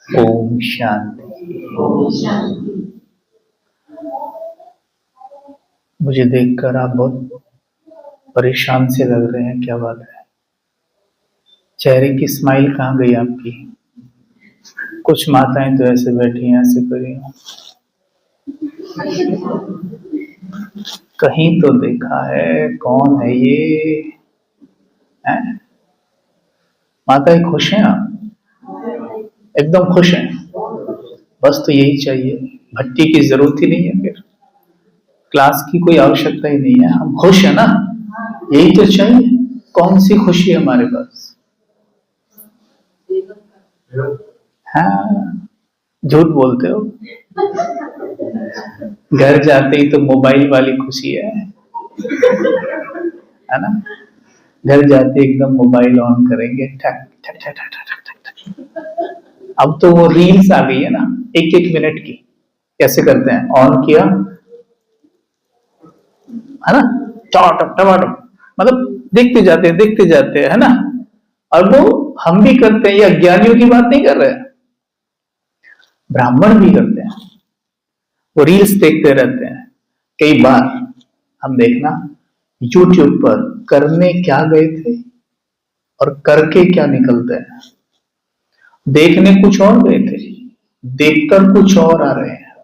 ओम शांति। मुझे देखकर आप बहुत परेशान से लग रहे हैं, क्या बात है? चेहरे की स्माइल कहाँ गई आपकी? कुछ माताएं तो ऐसे बैठी हैं, ऐसे करी हैं। कहीं तो देखा है, कौन है ये? है? माताएं खुश हैं आप? एकदम खुश हैं? बस तो यही चाहिए, भट्टी की जरूरत ही नहीं है, फिर क्लास की कोई आवश्यकता ही नहीं है। हम खुश है ना, यही तो चाहिए। कौन सी खुशी है हमारे पास? हाँ, झूठ बोलते हो। घर जाते ही तो मोबाइल वाली खुशी है ना? घर जाते एकदम मोबाइल ऑन करेंगे, ठक ठक ठक ठक ठक ठक ठक। अब तो वो रील्स आ गई है ना, एक एक मिनट की। कैसे करते हैं? ऑन किया है ना, टमाटम टमाटम, मतलब देखते जाते हैं, है ना? और वो हम भी करते हैं, ये अज्ञानियों की बात नहीं कर रहे हैं, ब्राह्मण भी करते हैं। वो रील्स देखते रहते हैं। कई बार हम देखना, यूट्यूब पर करने क्या गए थे और करके क्या निकलते हैं। देखने कुछ और गए थे, देखकर कुछ और आ रहे हैं।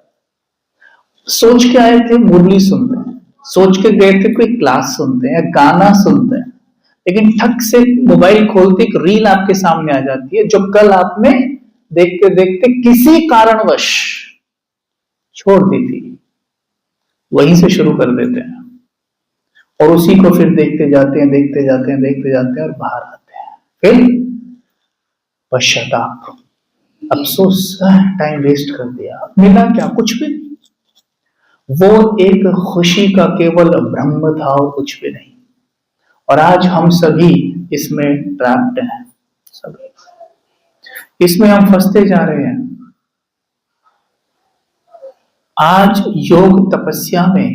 सोच के आए थे मुरली सुनते हैं, सोच के गए थे कोई क्लास सुनते हैं, गाना सुनते हैं, लेकिन ठक से मोबाइल खोलते एक रील आपके सामने आ जाती है, जो कल आपने देखते देखते किसी कारणवश छोड़ दी थी। वहीं से शुरू कर देते हैं और उसी को फिर देखते जाते हैं और बाहर आते हैं। फिर पश्चाताप, अफसोस, टाइम वेस्ट कर दिया, मिला क्या? कुछ भी नहीं। वो एक खुशी का केवल भ्रम था और कुछ भी नहीं। और आज हम सभी इसमें ट्रैप्ड हैं, सभी इसमें हम फंसते जा रहे हैं। आज योग तपस्या में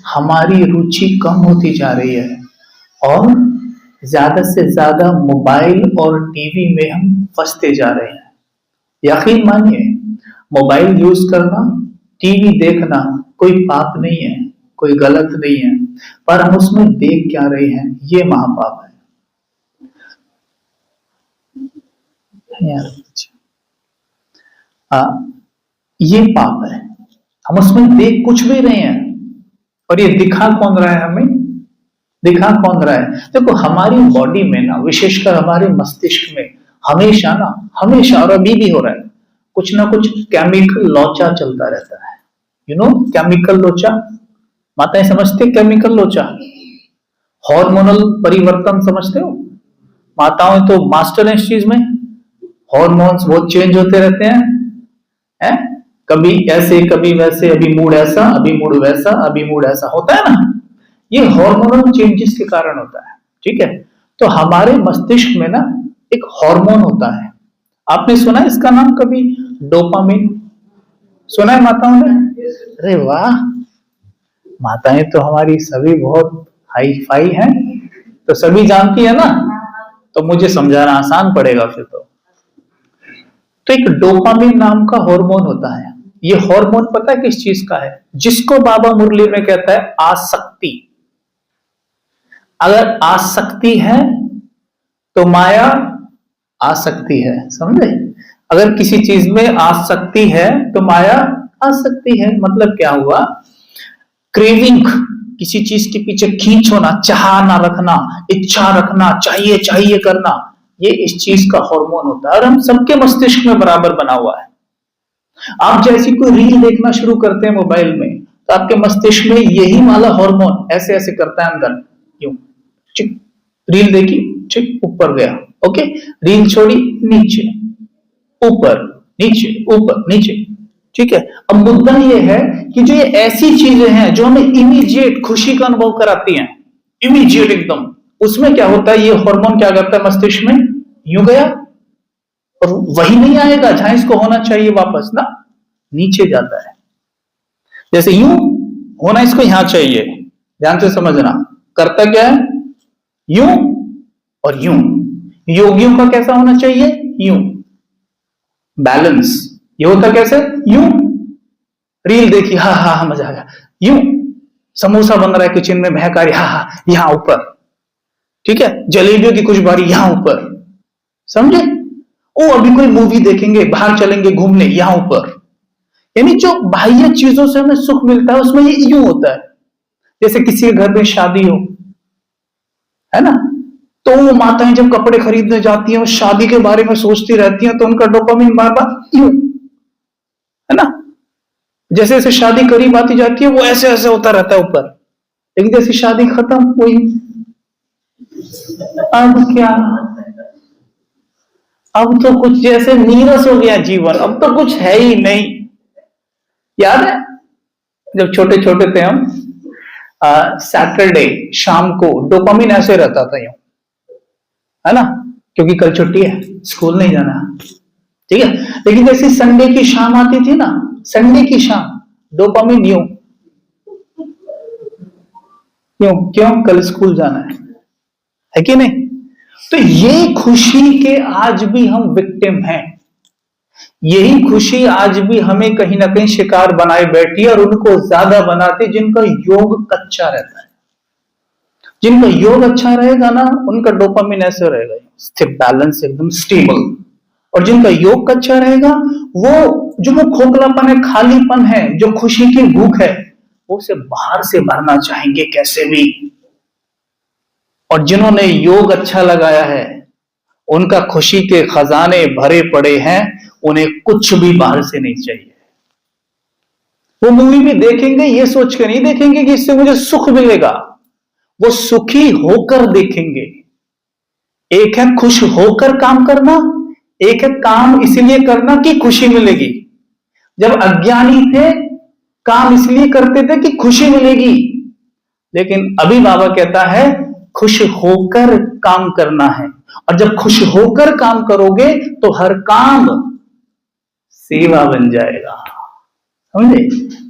हमारी रुचि कम होती जा रही है और ज्यादा से ज्यादा मोबाइल और टीवी में हम फंसते जा रहे हैं। यकीन मानिए, मोबाइल यूज करना, टीवी देखना कोई पाप नहीं है, कोई गलत नहीं है, पर हम उसमें देख क्या रहे हैं, ये महापाप है यार। ये पाप है। हम उसमें देख कुछ भी रहे हैं और ये दिखा कौन रहा है हमें? दिखा कौन रहा है? देखो, हमारी बॉडी में ना, विशेषकर हमारे मस्तिष्क में हमेशा और अभी भी हो रहा है, कुछ ना कुछ केमिकल लोचा चलता रहता है। केमिकल लोचा, माताएं समझते? केमिकल लोचा, हार्मोनल परिवर्तन समझते हो? माताएं तो मास्टर है इस चीज में। हार्मोन्स बहुत चेंज होते रहते हैं? कभी ऐसे कभी वैसे, अभी मूड ऐसा, अभी मूड वैसा, अभी मूड ऐसा होता है ना। ये हार्मोनल चेंजेस के कारण होता है, ठीक है? तो हमारे मस्तिष्क में ना एक हार्मोन होता है, आपने सुना है इसका नाम कभी? डोपामिन। सुना है माताओं ने? अरे वाह, माताएं तो हमारी सभी बहुत हाई फाई हैं, तो सभी जानती है ना, तो मुझे समझाना आसान पड़ेगा फिर तो एक डोपामिन नाम का हार्मोन होता है। ये हार्मोन पता है किस चीज का है? जिसको बाबा मुरली में कहता है आसक्ति। अगर आसक्ति है तो माया आसक्ति है, समझे? अगर किसी चीज में आसक्ति है तो माया आसक्ति है। मतलब क्या हुआ? क्रेविंग, किसी चीज के पीछे खींच होना, चाह ना रखना, इच्छा रखना, चाहिए चाहिए करना, ये इस चीज का हार्मोन होता है और हम सबके मस्तिष्क में बराबर बना हुआ है। आप जैसी कोई रील देखना शुरू करते हैं मोबाइल में, तो आपके मस्तिष्क में यही वाला हार्मोन ऐसे ऐसे करता है अंदर, क्यों? चिक, रील देखी, चिक, ऊपर गया, ओके, रील छोड़ी, नीचे, ऊपर, नीचे, ऊपर, नीचे, ठीक है? अब मुद्दा यह है कि जो ये ऐसी चीजें हैं जो हमें इमीडिएट खुशी का अनुभव कराती हैं, इमीडिएट एकदम, उसमें क्या होता है? ये हार्मोन क्या करता है मस्तिष्क में? यूं गया और वही नहीं आएगा जहां इसको होना चाहिए, वापस ना नीचे जाता है। जैसे यूं होना इसको यहां चाहिए, ध्यान से समझना। करता क्या है? यूं और यूं। योगियों का कैसा होना चाहिए? यूं। बैलेंस। ये होता कैसे? यूं रील देखी, हा हा हा मजा आ गया, यूं समोसा बन रहा है किचन में, महक आ रही, हा हा यहां ऊपर, ठीक है, जलेबियों की कुछ बारी यहां ऊपर, समझे? ओ अभी कोई मूवी देखेंगे, बाहर चलेंगे घूमने, यहां ऊपर। यानी जो बाह्य चीजों से हमें सुख मिलता है उसमें ये यूं होता है। जैसे किसी के घर में शादी हो, है ना, तो वो माताएं जब कपड़े खरीदने जाती हैं, वो शादी के बारे में सोचती रहती हैं, तो उनका डोपामिन बार बार यूं, है ना, जैसे जैसे शादी करीब आती जाती है वो ऐसे ऐसे होता रहता है ऊपर। लेकिन जैसे शादी खत्म हुई, अब क्या, अब तो कुछ जैसे नीरस हो गया जीवन, अब तो कुछ है ही नहीं। याद है जब छोटे छोटे थे हम, सैटरडे शाम को डोपामिन ऐसे रहता था यूं, है ना, क्योंकि कल छुट्टी है, स्कूल नहीं जाना, ठीक है। लेकिन जैसे संडे की शाम आती थी ना, संडे की शाम, डोपामिन यूं यूं, क्यों? कल स्कूल जाना है कि नहीं? तो ये खुशी के आज भी हम विक्टिम हैं। यही खुशी आज भी हमें कहीं ना कहीं शिकार बनाए बैठी है, और उनको ज्यादा बनाते जिनका योग कच्चा रहता है। जिनका योग अच्छा रहेगा ना, उनका डोपामिन ऐसे रहेगा, स्थिर, बैलेंस, एकदम स्टेबल। और जिनका योग कच्चा रहेगा, वो जो वो खोखलापन है, खालीपन है, जो खुशी की भूख है, वो उसे बाहर से भरना चाहेंगे कैसे भी। और जिन्होंने योग अच्छा लगाया है, उनका खुशी के खजाने भरे पड़े हैं, उन्हें कुछ भी बाहर से नहीं चाहिए। वो मूवी भी देखेंगे ये सोच के नहीं देखेंगे कि इससे मुझे सुख मिलेगा, वो सुखी होकर देखेंगे। एक है खुश होकर काम करना, एक है काम इसलिए करना कि खुशी मिलेगी। जब अज्ञानी थे, काम इसलिए करते थे कि खुशी मिलेगी, लेकिन अभी बाबा कहता है खुश होकर काम करना है। और जब खुश होकर काम करोगे तो हर काम सेवा बन जाएगा, समझे?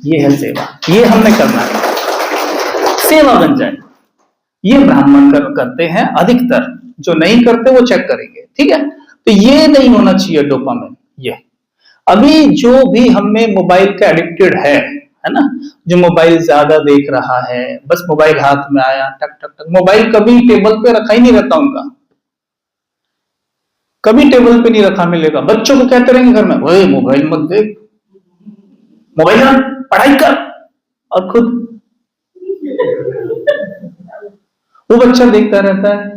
ये है सेवा, ये हमने करना है, सेवा बन जाए। ये ब्राह्मण करते हैं अधिकतर, जो नहीं करते वो चेक करेंगे, ठीक है। तो ये नहीं होना चाहिए डोपामिन। ये अभी जो भी हमें मोबाइल का एडिक्टेड है ना, जो मोबाइल ज्यादा देख रहा है, बस मोबाइल हाथ में आया टक टक टक, मोबाइल कभी टेबल पे रखा ही नहीं रहता उनका, कभी टेबल पे नहीं रखा मिलेगा। बच्चों को कहते रहेंगे घर में, ओए मोबाइल मत देख, मोबाइल ना, पढ़ाई कर, और खुद वो बच्चा देखता रहता है।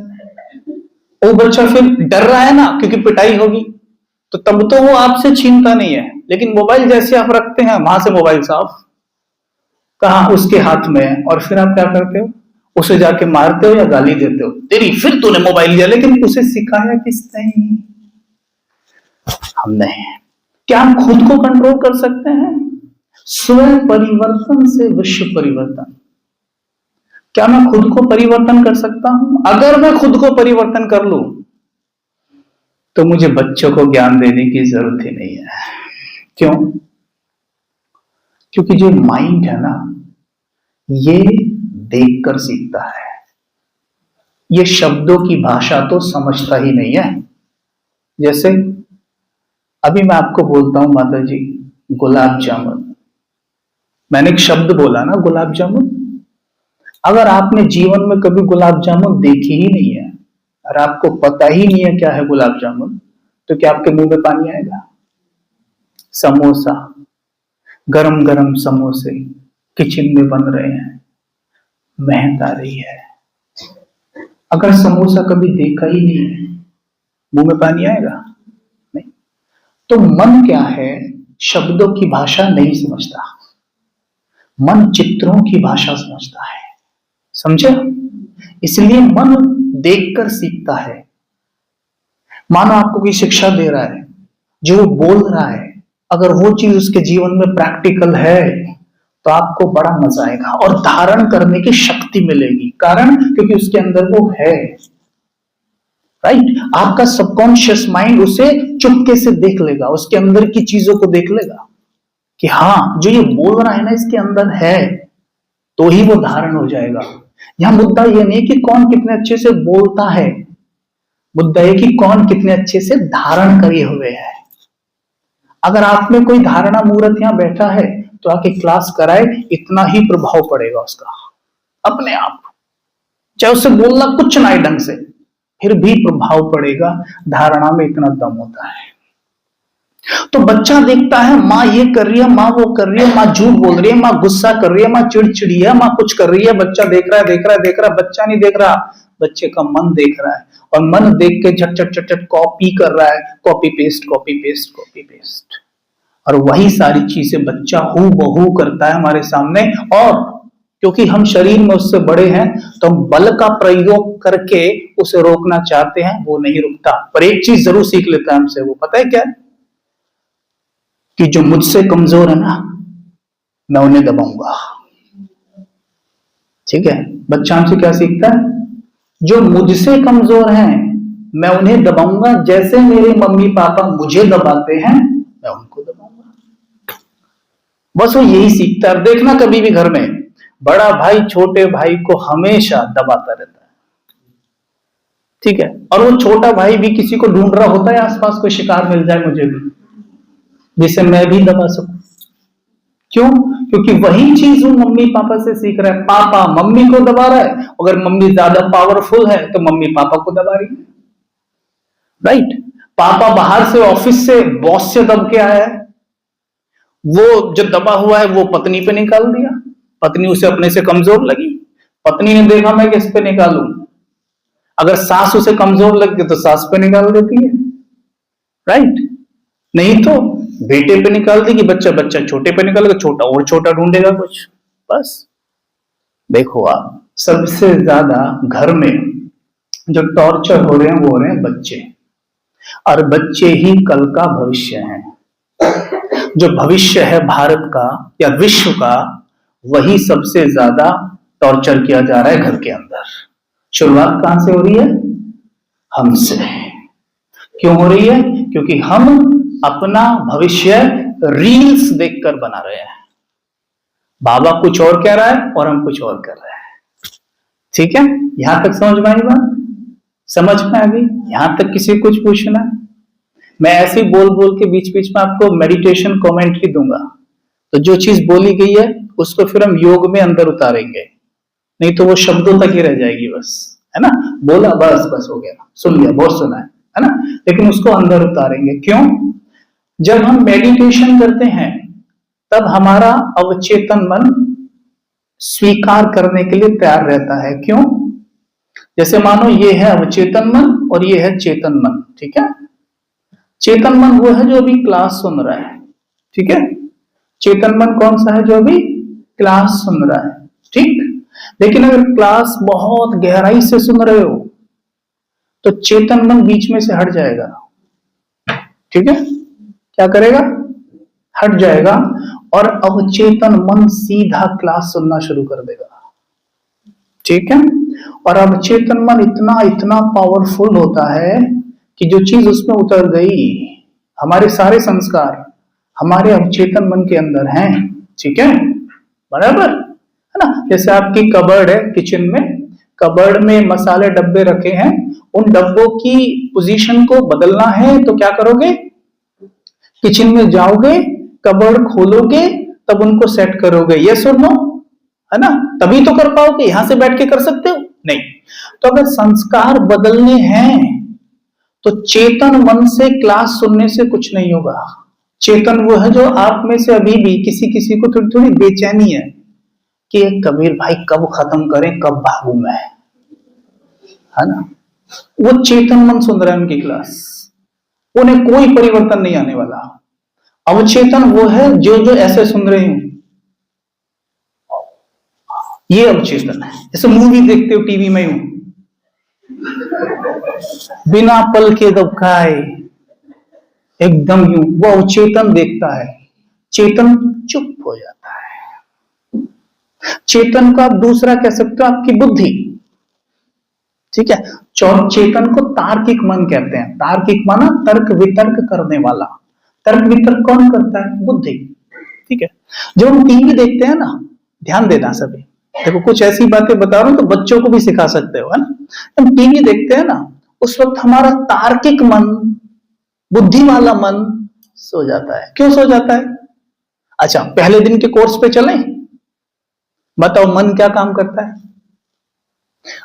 वो बच्चा फिर डर रहा है ना, क्योंकि पिटाई होगी, तो तब तो वो आपसे छीनता नहीं है, लेकिन मोबाइल जैसे आप रखते हैं, वहां से मोबाइल साफ, कहा उसके हाथ में है, और फिर आप क्या करते हो? उसे जाके मारते हो या गाली देते हो, तेरी फिर तूने मोबाइल लिया। लेकिन उसे सिखाया किसने? हमने। क्या हम खुद को कंट्रोल कर सकते हैं? स्वयं परिवर्तन से विश्व परिवर्तन। क्या मैं खुद को परिवर्तन कर सकता हूं? अगर मैं खुद को परिवर्तन कर लूं तो मुझे बच्चों को ज्ञान देने की जरूरत ही नहीं है। क्यों? क्योंकि जो माइंड है ना, ये देखकर सीखता है, ये शब्दों की भाषा तो समझता ही नहीं है। जैसे अभी मैं आपको बोलता हूं माता जी गुलाब जामुन, मैंने एक शब्द बोला ना गुलाब जामुन, अगर आपने जीवन में कभी गुलाब जामुन देखी ही नहीं है और आपको पता ही नहीं है क्या है गुलाब जामुन, तो क्या आपके मुंह में पानी आएगा? समोसा, गरम गरम समोसे किचन में बन रहे हैं, महक आ रही है, अगर समोसा कभी देखा ही नहीं है, मुंह में पानी आएगा? नहीं। तो मन क्या है? शब्दों की भाषा नहीं समझता, मन चित्रों की भाषा समझता है, समझे? इसलिए मन देखकर सीखता है। मानो आपको कोई शिक्षा दे रहा है, जो वो बोल रहा है, अगर वो चीज उसके जीवन में प्रैक्टिकल है तो आपको बड़ा मजा आएगा और धारण करने की शक्ति मिलेगी। कारण क्योंकि उसके अंदर वो है, राइट? आपका सबकॉन्शियस माइंड उसे चुपके से देख लेगा, उसके अंदर की चीजों को देख लेगा कि हाँ जो ये बोल रहा है ना इसके अंदर है, तो ही वो धारण हो जाएगा। यहां मुद्दा यह नहीं कि कौन कितने अच्छे से बोलता है, मुद्दा है कि कौन कितने अच्छे से धारण करे हुए है। अगर आप में कोई धारणा मूर्त यहाँ बैठा है तो आके क्लास कराए, इतना ही प्रभाव पड़ेगा उसका अपने आप। चाहे उससे बोलना कुछ ना आए ढंग से, फिर भी प्रभाव पड़ेगा। धारणा में इतना दम होता है। तो बच्चा देखता है माँ ये कर रही है, माँ वो कर रही है, माँ झूठ बोल रही है, माँ गुस्सा कर रही है, माँ चिड़चिड़ी है, माँ कुछ कर रही है। बच्चा देख रहा है, देख रहा है, देख रहा है। बच्चा नहीं देख रहा, बच्चे का मन देख रहा है, और मन देख के झट झट झट झट कॉपी कर रहा है। Copy paste, copy paste, copy paste, और वही सारी चीजें बच्चा हूबहू करता है हमारे सामने। और क्योंकि हम शरीर में उससे बड़े हैं तो हम बल का प्रयोग करके उसे रोकना चाहते हैं, वो नहीं रुकता। पर एक चीज जरूर सीख लेता है हमसे, वो पता है क्या है? कि जो मुझसे कमजोर है ना, मैं उन्हें दबाऊंगा। ठीक है, बच्चा हमसे क्या सीखता है? जो मुझसे कमजोर हैं मैं उन्हें दबाऊंगा, जैसे मेरे मम्मी पापा मुझे दबाते हैं मैं उनको दबाऊंगा। बस वो यही सीखता है। देखना कभी भी घर में बड़ा भाई छोटे भाई को हमेशा दबाता रहता है। ठीक है, और वो छोटा भाई भी किसी को ढूंढ रहा होता है आसपास, कोई शिकार मिल जाए मुझे भी, जिसे मैं भी दबा सकूं। क्यों? क्योंकि वही चीज वो मम्मी पापा से सीख रहा है। पापा मम्मी को दबा रहा है, अगर मम्मी ज्यादा पावरफुल है तो मम्मी पापा को दबा रही है। राइट? पापा बाहर से ऑफिस से बॉस से दब के आया है, वो जो दबा हुआ है वो पत्नी पे निकाल दिया। पत्नी उसे अपने से कमजोर लगी, पत्नी ने देखा मैं किस पे निकालूं। अगर सास उसे कमजोर लग गई तो सास पे निकाल देती है। राइट? नहीं तो बेटे पे निकाल देगी, बच्चा बच्चा छोटे पे निकालेगा, छोटा और छोटा ढूंढेगा कुछ। बस देखो आप, सबसे ज्यादा घर में जो टॉर्चर हो रहे हैं वो हो रहे हैं बच्चे, और बच्चे ही कल का भविष्य हैं। जो भविष्य है भारत का या विश्व का, वही सबसे ज्यादा टॉर्चर किया जा रहा है घर के अंदर। शुरुआत कहां से हो रही है? हमसे। क्यों हो रही है? क्योंकि हम अपना भविष्य रील्स देखकर बना रहे हैं। बाबा कुछ और कह रहा है और हम कुछ और कर रहे हैं। ठीक है, यहां तक समझ में आई बात? समझ में आ गई? यहां तक किसी कुछ पूछना? मैं ऐसे ही बोल बोल के बीच बीच में आपको मेडिटेशन कमेंट्री दूंगा, तो जो चीज बोली गई है उसको फिर हम योग में अंदर उतारेंगे, नहीं तो वो शब्दों तक ही रह जाएगी बस, है ना? बोला बस बस हो गया, सुन लिया, बहुत सुना है ना? लेकिन उसको अंदर उतारेंगे। क्यों? जब हम मेडिटेशन करते हैं तब हमारा अवचेतन मन स्वीकार करने के लिए तैयार रहता है। क्यों? जैसे मानो ये है अवचेतन मन और ये है चेतन मन। ठीक है, चेतन मन वो है जो अभी क्लास सुन रहा है। ठीक है, चेतन मन कौन सा है? जो अभी क्लास सुन रहा है। ठीक, लेकिन अगर क्लास बहुत गहराई से सुन रहे हो तो चेतन मन बीच में से हट जाएगा। ठीक है, क्या करेगा? हट जाएगा, और अवचेतन मन सीधा क्लास सुनना शुरू कर देगा। ठीक है, और अवचेतन मन इतना इतना पावरफुल होता है कि जो चीज उसमें उतर गई, हमारे सारे संस्कार हमारे अवचेतन मन के अंदर हैं। ठीक है, बराबर है ना? जैसे आपकी कबर्ड है, किचन में कबर्ड में मसाले डब्बे रखे हैं, उन डब्बों की पोजीशन को बदलना है तो क्या करोगे? किचन में जाओगे, कबर्ड खोलोगे, तब उनको सेट करोगे। यस और नो, है ना? तभी तो कर पाओगे। यहां से बैठ के कर सकते हो? नहीं। तो अगर संस्कार बदलने हैं तो चेतन मन से क्लास सुनने से कुछ नहीं होगा। चेतन वो है जो आप में से अभी भी किसी किसी को थोड़ी थोड़ी बेचैनी है कि कबीर भाई कब खत्म करें, कब भागू मैं, है ना? वो चेतन मन सुन रहा है उनकी क्लास, उन्हें कोई परिवर्तन नहीं आने वाला। अवचेतन वो है जो जो ऐसे सुन रहे हैं, ये अवचेतन है। जैसे मूवी देखते हो टीवी में, यूं बिना पल के दबकाए एकदम यूं, वो अवचेतन देखता है, चेतन चुप हो जाता है। चेतन को आप दूसरा कह सकते हो आपकी बुद्धि। ठीक है, चेतन को तार्किक मन कहते हैं। तार्किक माना तर्क वितर्क करने वाला। तर्क वितर्क कौन करता है? बुद्धि। ठीक है, जब हम टीवी देखते हैं ना, ध्यान देना सभी, देखो कुछ ऐसी बातें बता रहा हूं तो बच्चों को भी सिखा सकते हो, है ना? हम टीवी देखते हैं ना, उस वक्त हमारा तार्किक मन, बुद्धि वाला मन सो जाता है। क्यों सो जाता है? अच्छा, पहले दिन के कोर्स पे चलें। बताओ मन क्या काम करता है?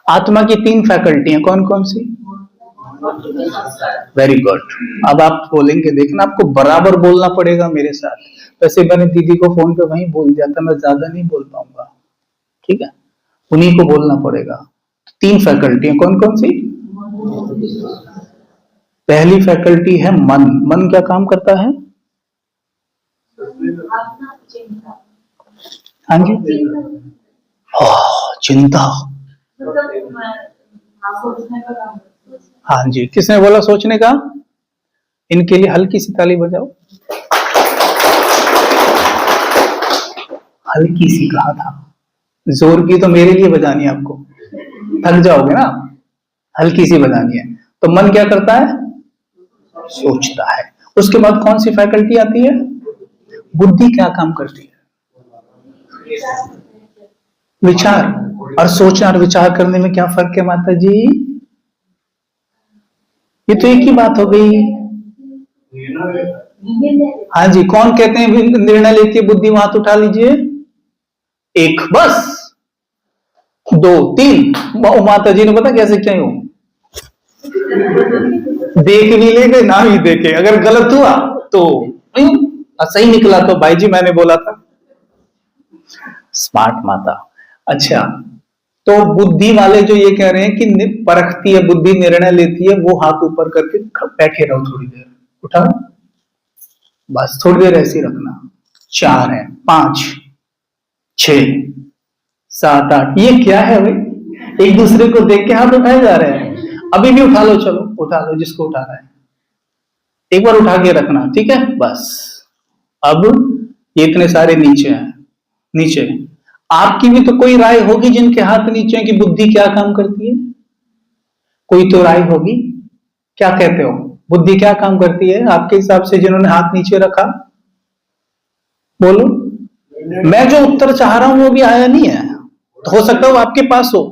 आत्मा की 3 फैकल्टी हैं, कौन कौन सी? Very good. अब आप बोलेंगे, देखना आपको बराबर बोलना पड़ेगा मेरे साथ। वैसे मैंने दीदी को फोन पे वहीं बोल दिया था, मैं ज्यादा नहीं बोल पाऊंगा, ठीक है? उन्हीं को बोलना पड़ेगा। 3 फैकल्टी हैं, कौन कौन सी? पहली फैकल्टी है मन। मन क्या काम करता है? हाँ जी, चिंता। हाँ जी, किसने बोला सोचने का? इनके लिए हल्की सी ताली बजाओ। हल्की सी कहा था, जोर की तो मेरे लिए बजानी है, आपको थक जाओगे ना। हल्की सी बजानी है। तो मन क्या करता है? सोचता है। उसके बाद कौन सी फैकल्टी आती है? बुद्धि क्या काम करती है? विचार। और सोचना और विचार करने में क्या फर्क है माता जी? ये तो एक ही बात हो गई। हाँ जी, कौन कहते हैं निर्णय लेती है बुद्धि? हाथ उठा लीजिए। 1, बस 2, 3। माता जी ने पता कैसे क्या हो? देख भी ले ना भी देखे, अगर गलत हुआ तो सही निकला तो भाई जी मैंने बोला था। स्मार्ट माता। अच्छा, तो बुद्धि वाले जो ये कह रहे हैं कि परखती है बुद्धि, निर्णय लेती है, वो हाथ ऊपर करके बैठे रहो थोड़ी देर, उठाओ बस थोड़ी देर ऐसे रखना। 4 है, 5, 6, 7, 8। ये क्या है भाई? एक दूसरे को देख के हाथ उठाए जा रहे हैं। अभी भी उठा लो, चलो उठा लो जिसको उठाना है, एक बार उठा के रखना, ठीक है? बस अब ये इतने सारे नीचे हैं। नीचे आपकी भी तो कोई राय होगी जिनके हाथ नीचे हैं कि बुद्धि क्या काम करती है? कोई तो राय होगी। क्या कहते हो, बुद्धि क्या काम करती है आपके हिसाब से जिन्होंने हाथ नीचे रखा? बोलो। मैं जो उत्तर चाह रहा हूं वो भी आया नहीं है, तो हो सकता है वो आपके पास हो।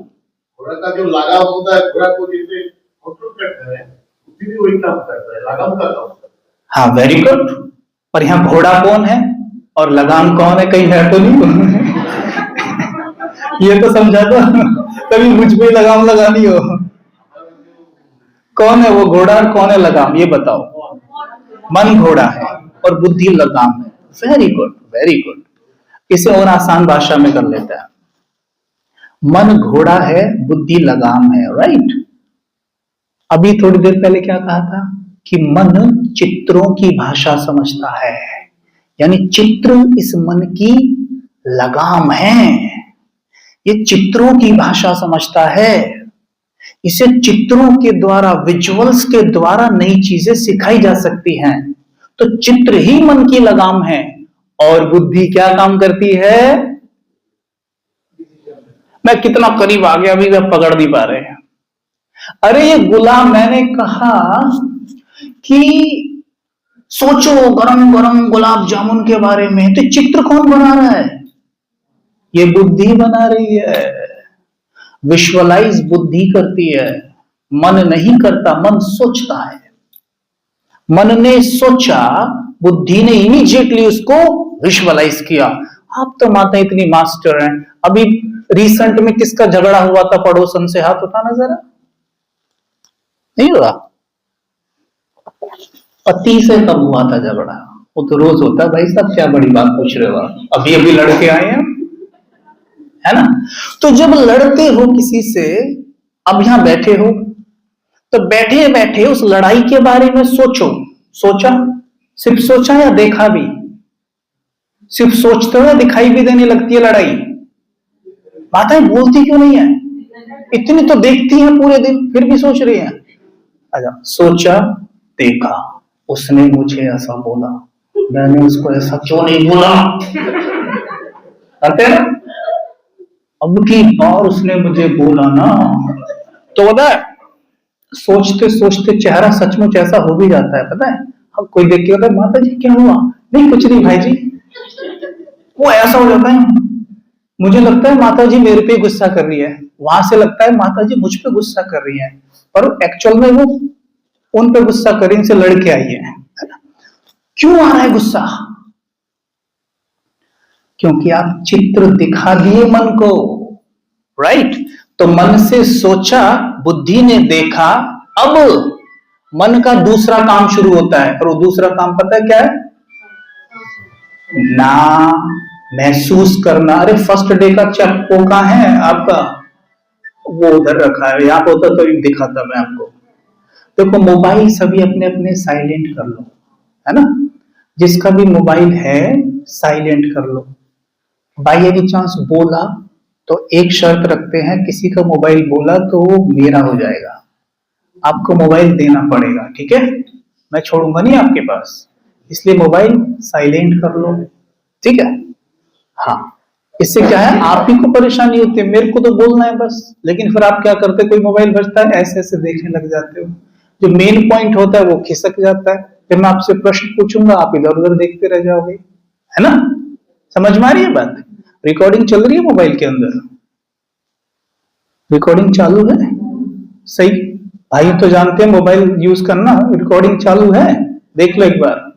घोड़ा का जो लगाम होता है, घोड़ा को जैसे कंट्रोल करता है, बुद्धि भी वही काम करता है, लगाम का काम करता है। हाँ, वेरी गुड। पर यहाँ घोड़ा कौन है और लगाम कौन है? कहीं है तो नहीं? ये तो समझा दो, कभी मुझ पे लगाम लगानी हो। कौन है वो घोड़ा और कौन है लगाम, ये बताओ। मन घोड़ा है और बुद्धि लगाम है। Very good, very good. इसे और आसान भाषा में कर लेते हैं। मन घोड़ा है, बुद्धि लगाम है, राइट? अभी थोड़ी देर पहले क्या कहा था कि मन चित्रों की भाषा समझता है, यानी चित्र इस मन की लगाम है। ये चित्रों की भाषा समझता है। इसे चित्रों के द्वारा, विजुअल्स के द्वारा नई चीजें सिखाई जा सकती हैं। तो चित्र ही मन की लगाम है। और बुद्धि क्या काम करती है? मैं कितना करीब आ गया, अभी भी पकड़ नहीं पा रहे हैं। अरे ये गुलाम, मैंने कहा कि सोचो गरम गरम गुलाब जामुन के बारे में, तो चित्र कौन बना रहा है? ये बुद्धि बना रही है। विजुअलाइज बुद्धि करती है, मन नहीं करता, मन सोचता है। मन ने सोचा, बुद्धि ने इमीडिएटली उसको विजुअलाइज किया। आप तो माता इतनी मास्टर हैं। अभी रिसेंट में किसका झगड़ा हुआ था पड़ोसन से? हाथ उठाना जरा। नहीं हुआ? पति से कब हुआ था झगड़ा? वो तो रोज होता है भाई साहब, क्या बड़ी बात पूछ रहे हो आप? अभी अभी लड़के आए हैं, है ना? तो जब लड़ते हो किसी से, अब यहां बैठे हो, तो बैठे बैठे उस लड़ाई के बारे में सोचो। सोचा? सिर्फ सोचा या देखा भी? सिर्फ सोचते हो या दिखाई भी देने लगती है लड़ाई? माताएं बोलती क्यों नहीं है? इतनी तो देखती हैं पूरे दिन, फिर भी सोच रही हैं। अच्छा, सोचा, देखा, उसने मुझे ऐसा बोला, मैंने उसको ऐसा क्यों नहीं बोला? करते ना? अब की बार उसने मुझे बोला ना, तो पता है सोचते सोचते चेहरा सचमुच ऐसा हो भी जाता है। पता है, हम कोई देख के होता है, माता जी क्या हुआ? नहीं कुछ नहीं भाई जी। वो ऐसा हो जाता है, मुझे लगता है माता जी मेरे पे गुस्सा कर रही है, वहां से लगता है माता जी मुझ पे गुस्सा कर रही है, पर एक्चुअल में वो उन पे गुस्सा कर रही, इनसे लड़के आई है। क्यों आ रहा है गुस्सा? क्योंकि आप चित्र दिखा दिए मन को, राइट? तो मन से सोचा, बुद्धि ने देखा, अब मन का दूसरा काम शुरू होता है। और वो दूसरा काम पता है क्या है? ना महसूस करना। अरे फर्स्ट डे का चेक वो कहाँ है आपका? वो उधर रखा है, यहाँ पे होता तो दिखाता मैं आपको। देखो मोबाइल सभी अपने अपने साइलेंट कर लो, है ना? जिसका भी मोबाइल है साइलेंट कर लो। बाई एनी चांस बोला तो एक शर्त रखते हैं, किसी का मोबाइल बोला तो वो मेरा हो जाएगा, आपको मोबाइल देना पड़ेगा, ठीक है? मैं छोड़ूंगा नहीं आपके पास, इसलिए मोबाइल साइलेंट कर लो, ठीक है? हाँ, इससे क्या है, आप ही को परेशानी होती है, मेरे को तो बोलना है बस। लेकिन फिर आप क्या करते, कोई मोबाइल बजता है ऐसे ऐसे देखने लग जाते हो, जो मेन पॉइंट होता है वो खिसक जाता है। फिर मैं आपसे प्रश्न पूछूंगा, आप इधर उधर देखते रह जाओगे, है ना? समझ में आ रही है बात? रिकॉर्डिंग चल रही है मोबाइल के अंदर, रिकॉर्डिंग चालू है, सही? भाई तो जानते हैं मोबाइल यूज करना, रिकॉर्डिंग चालू है, देख लो एक बार।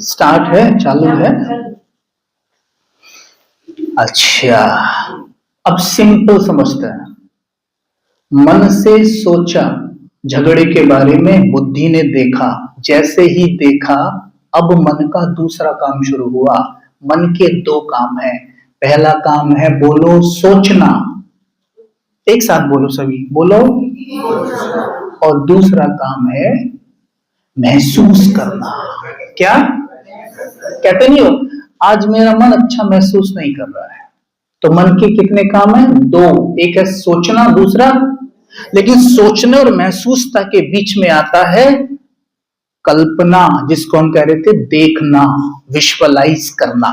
स्टार्ट है, चालू है। अच्छा, अब सिंपल समझते हैं। मन से सोचा झगड़े के बारे में, बुद्धि ने देखा, जैसे ही देखा अब मन का दूसरा काम शुरू हुआ। मन के दो काम है, पहला काम है बोलो सोचना, एक साथ बोलो सभी, बोलो। और दूसरा काम है महसूस करना। क्या कहते नहीं हो, आज मेरा मन अच्छा महसूस नहीं कर रहा है, तो मन के कितने काम है? दो, एक है सोचना, दूसरा, लेकिन सोचने और महसूसता के बीच में आता है कल्पना, जिसको हम कह रहे थे देखना, विजुअलाइज करना।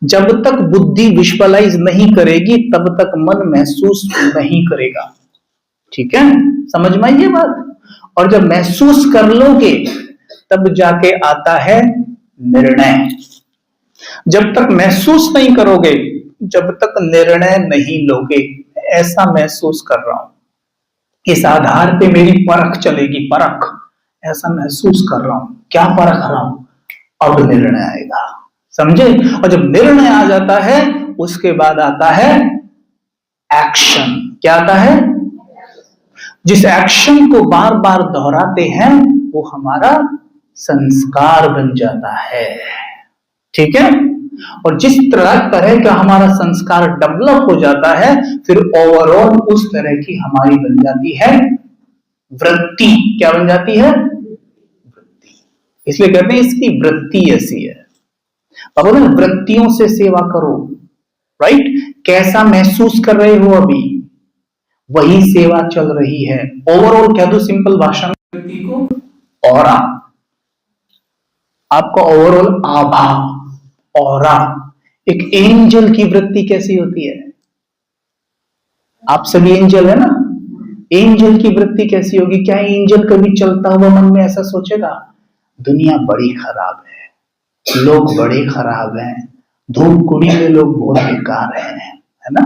जब तक बुद्धि विजुअलाइज नहीं करेगी तब तक मन महसूस नहीं करेगा, ठीक है? समझ में आई ये बात? और जब महसूस कर लोगे तब जाके आता है निर्णय। जब तक महसूस नहीं करोगे, जब तक निर्णय नहीं लोगे, ऐसा महसूस कर रहा हूं, इस आधार पे मेरी परख चलेगी, परख, ऐसा महसूस कर रहा हूं, क्या परख रहा हूं, अब निर्णय आएगा, समझे? और जब निर्णय आ जाता है उसके बाद आता है एक्शन। क्या आता है? जिस एक्शन को बार बार दोहराते हैं वो हमारा संस्कार बन जाता है, ठीक है? और जिस तरह का हमारा संस्कार डेवलप हो जाता है, फिर ओवरऑल उस तरह की हमारी बन जाती है वृत्ति। क्या बन जाती है? वृत्ति। इसलिए कहते हैं इसकी वृत्ति ऐसी है। बाबू ने वृत्तियों से सेवा करो, राइट? कैसा महसूस कर रहे हो अभी, वही सेवा चल रही है। ओवरऑल कह दो सिंपल भाषा में वृत्ति को, ऑरा, आपका ओवरऑल आभा, ऑरा। एक एंजल की वृत्ति कैसी होती है? आप सभी एंजल है ना? एंजल की वृत्ति कैसी होगी? क्या एंजल कभी चलता हुआ मन में ऐसा सोचेगा, दुनिया बड़ी खराब है, लोग बड़े खराब हैं, धूप कुड़ी में लोग बहुत बेकार है ना?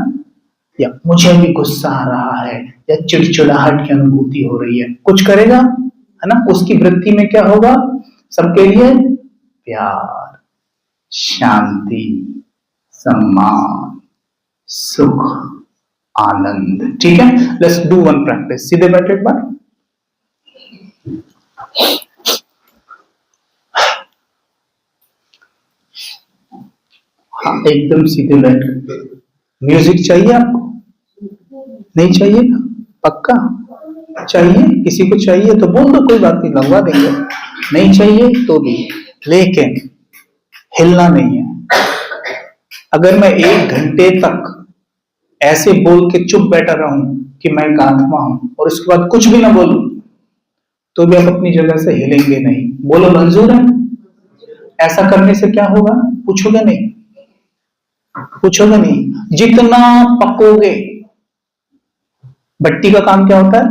या मुझे भी गुस्सा आ रहा है, या चिड़चिड़ाहट की अनुभूति हो रही है, कुछ करेगा, है ना? उसकी वृत्ति में क्या होगा? सबके लिए प्यार, शांति, सम्मान, सुख, आनंद, ठीक है? Let's do one practice. सीधे बैठे एक बार, हाँ एकदम सीधे बैठ। म्यूजिक चाहिए आपको? नहीं चाहिए? पक्का चाहिए? किसी को चाहिए तो बोल दो, कोई बात नहीं, लगवा देंगे। नहीं चाहिए तो भी, लेकिन हिलना नहीं है। अगर मैं 1 घंटे तक ऐसे बोल के चुप बैठा रहूं कि मैं एक आत्मा हूं, और उसके बाद कुछ भी ना बोलूं, तो भी आप अपनी जगह से हिलेंगे नहीं। बोलो मंजूर है? ऐसा करने से क्या होगा? पूछोगे नहीं? पूछोगे नहीं। जितना पकोगे, भट्टी का काम क्या होता है?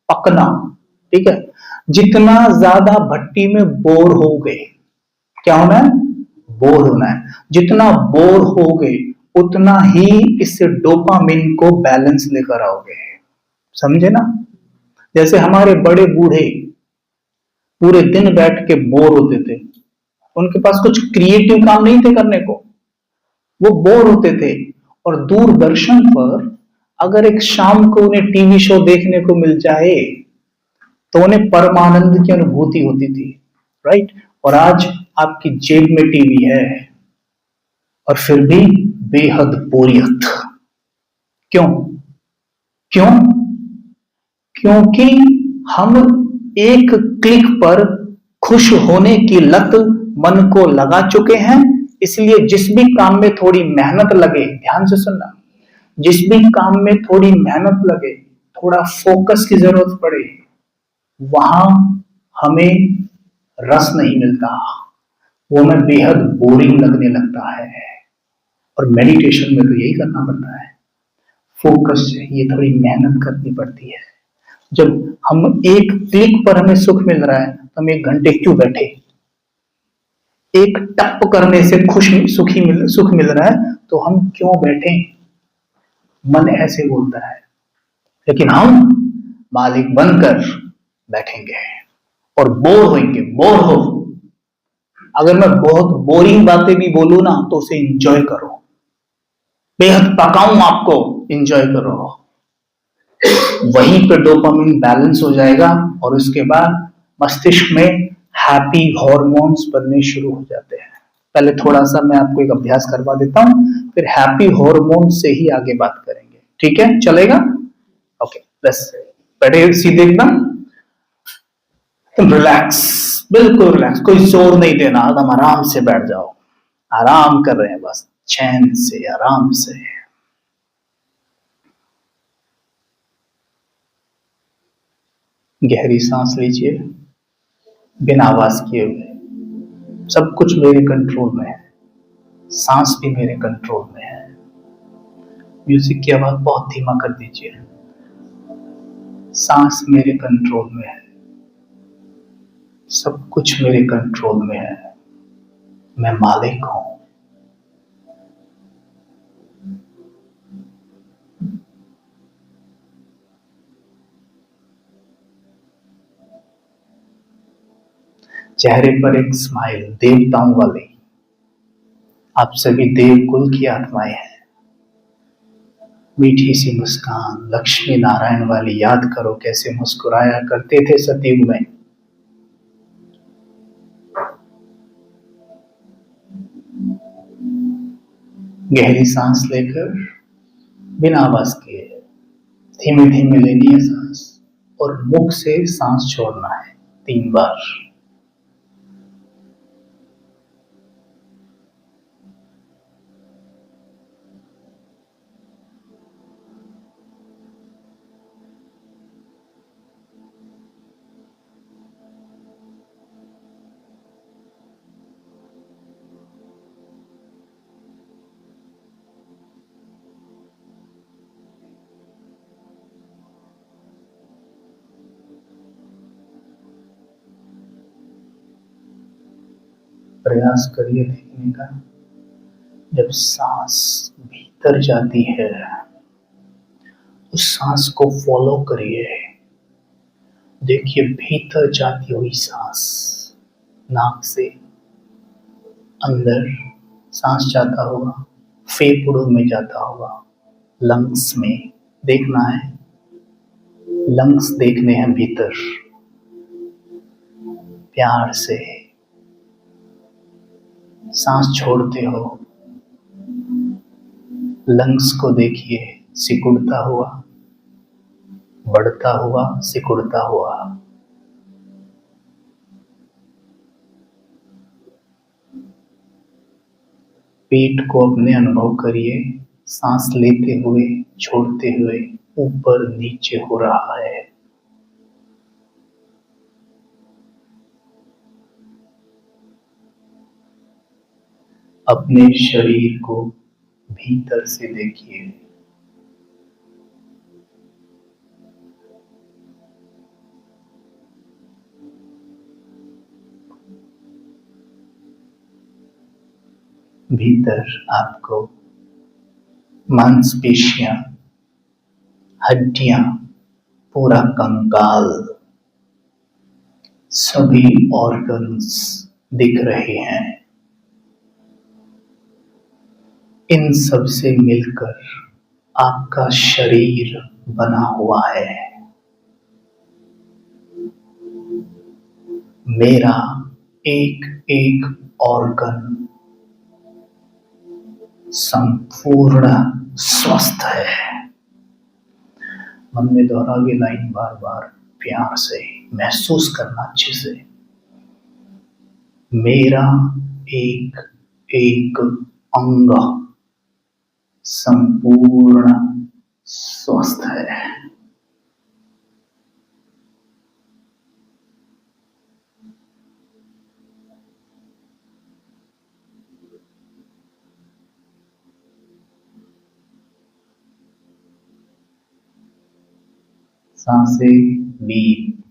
पकना, ठीक है? जितना ज्यादा भट्टी में बोर हो गए, क्या होना है? बोर होना है। जितना बोर हो गए उतना ही इस डोपामिन को बैलेंस लेकर आओगे। समझे ना? जैसे हमारे बड़े बूढ़े पूरे दिन बैठ के बोर होते थे, उनके पास कुछ क्रिएटिव काम नहीं थे करने को, वो बोर होते थे, और दूरदर्शन पर अगर एक शाम को उन्हें टीवी शो देखने को मिल जाए तो उन्हें परमानंद की अनुभूति होती थी, राइट? और आज आपकी जेब में टीवी है और फिर भी बेहद बोरियत। क्यों? क्यों? क्योंकि हम एक क्लिक पर खुश होने की लत मन को लगा चुके हैं। इसलिए जिस भी काम में थोड़ी मेहनत लगे, ध्यान से सुनना, जिस भी काम में थोड़ी मेहनत लगे, थोड़ा फोकस की जरूरत पड़े, वहां हमें रस नहीं मिलता, वो हमें बेहद बोरिंग लगने लगता है। और मेडिटेशन में तो यही करना पड़ता है, फोकस चाहिए, थोड़ी मेहनत करनी पड़ती है। जब हम एक क्लिक पर हमें सुख मिल रहा है तो हम 1 घंटे क्यों बैठे? एक टप करने से सुख मिल रहा है तो हम क्यों बैठे? मन ऐसे बोलता है, लेकिन हम मालिक बनकर बैठेंगे और बोर होंगे। बोर हो, अगर मैं बहुत बोरिंग बातें भी बोलूं ना तो उसे एंजॉय करो, बेहद पकाऊं आपको, एंजॉय करो। वहीं पर डोपामिन बैलेंस हो जाएगा और उसके बाद मस्तिष्क में हैप्पी हॉर्मोन्स बनने शुरू हो जाते हैं। पहले थोड़ा सा मैं आपको एक अभ्यास करवा देता हूं, फिर हैप्पी हॉर्मोन से ही आगे बात करेंगे। ठीक है, चलेगा? ओके, बस बैठे सीधे एकदम, तुम रिलैक्स, बिल्कुल रिलैक्स, कोई जोर नहीं देना, एकदम आराम से बैठ जाओ। आराम कर रहे हैं बस, चैन से, आराम से। गहरी सांस लीजिए बिना आवाज किए हुए। सब कुछ मेरे कंट्रोल में है, सांस भी मेरे कंट्रोल में है। म्यूजिक की आवाज बहुत धीमा कर दीजिए। सांस मेरे कंट्रोल में है, सब कुछ मेरे कंट्रोल में है, मैं मालिक हूं। चेहरे पर एक स्माइल देवताओं वाली। आप सभी देवकुल की आत्माएं हैं। मीठी सी मुस्कान लक्ष्मी नारायण वाली, याद करो कैसे मुस्कुराया करते थे सतयुग में। गहरी सांस लेकर बिना आवाज किए धीमे धीमे लेनी है सांस, और मुख से सांस छोड़ना है 3 बार। प्रयास करिए देखने का, जब सांस भीतर जाती है उस सांस को फॉलो करिए। देखिए भीतर जाती हुई सांस, नाक से अंदर सांस जाता होगा, फेफड़ों में जाता होगा, लंग्स में देखना है, लंग्स देखने हैं भीतर। प्यार से सांस छोड़ते हो, लंग्स को देखिए, सिकुड़ता हुआ, बढ़ता हुआ, सिकुड़ता हुआ। पेट को अपने अनुभव करिए, सांस लेते हुए, छोड़ते हुए, ऊपर नीचे हो रहा है। अपने शरीर को भीतर से देखिए। भीतर आपको मांसपेशियां, हड्डियां, पूरा कंकाल, सभी ऑर्गन्स दिख रहे हैं। इन सब से मिलकर आपका शरीर बना हुआ है। मेरा एक एक ऑर्गन संपूर्ण स्वस्थ है। मन में दोहराओगे लाइन बार बार, प्यार से महसूस करना अच्छे से। मेरा एक एक अंग संपूर्ण स्वस्थ है। सांसें डीप,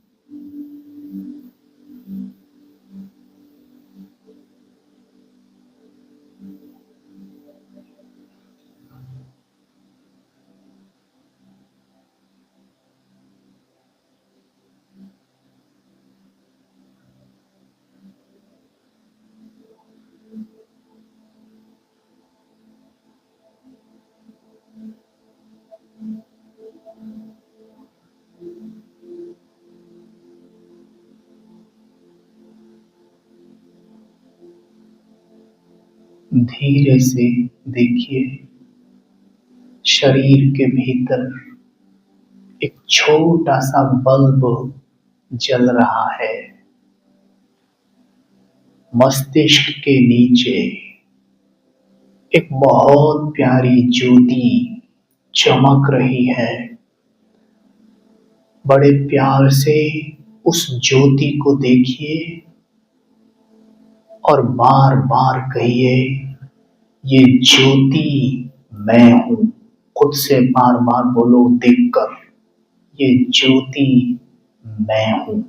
धीरे से देखिए शरीर के भीतर एक छोटा सा बल्ब जल रहा है। मस्तिष्क के नीचे एक बहुत प्यारी ज्योति चमक रही है। बड़े प्यार से उस ज्योति को देखिए और बार बार कहिए, ये ज्योति मैं हूं। खुद से बार बार बोलो देखकर, ये ज्योति मैं हूं।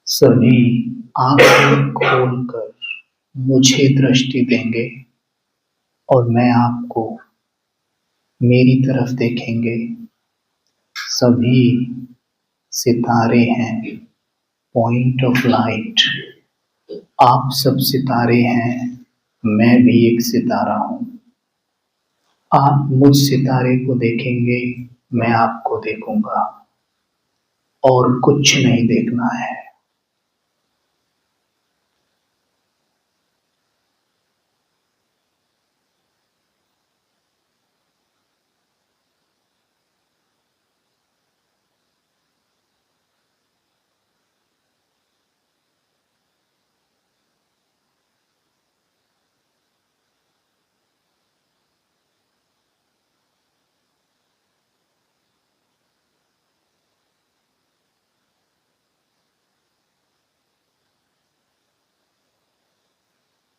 सभी आंखें खोलकर मुझे दृष्टि देंगे और मैं आपको मेरी तरफ देखेंगे। सभी सितारे हैं, पॉइंट ऑफ लाइट। आप सब सितारे हैं, मैं भी एक सितारा हूं। आप मुझ सितारे को देखेंगे, मैं आपको देखूंगा और कुछ नहीं देखना है।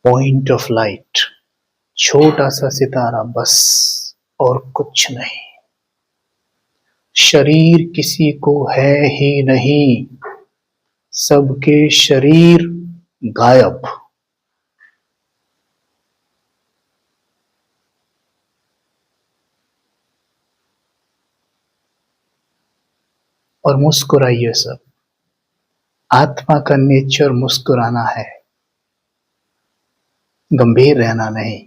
पॉइंट ऑफ लाइट, छोटा सा सितारा बस और कुछ नहीं। शरीर किसी को है ही नहीं, सबके शरीर गायब। और मुस्कुराइए सब। आत्मा का नेचर मुस्कुराना है, गंभीर रहना नहीं।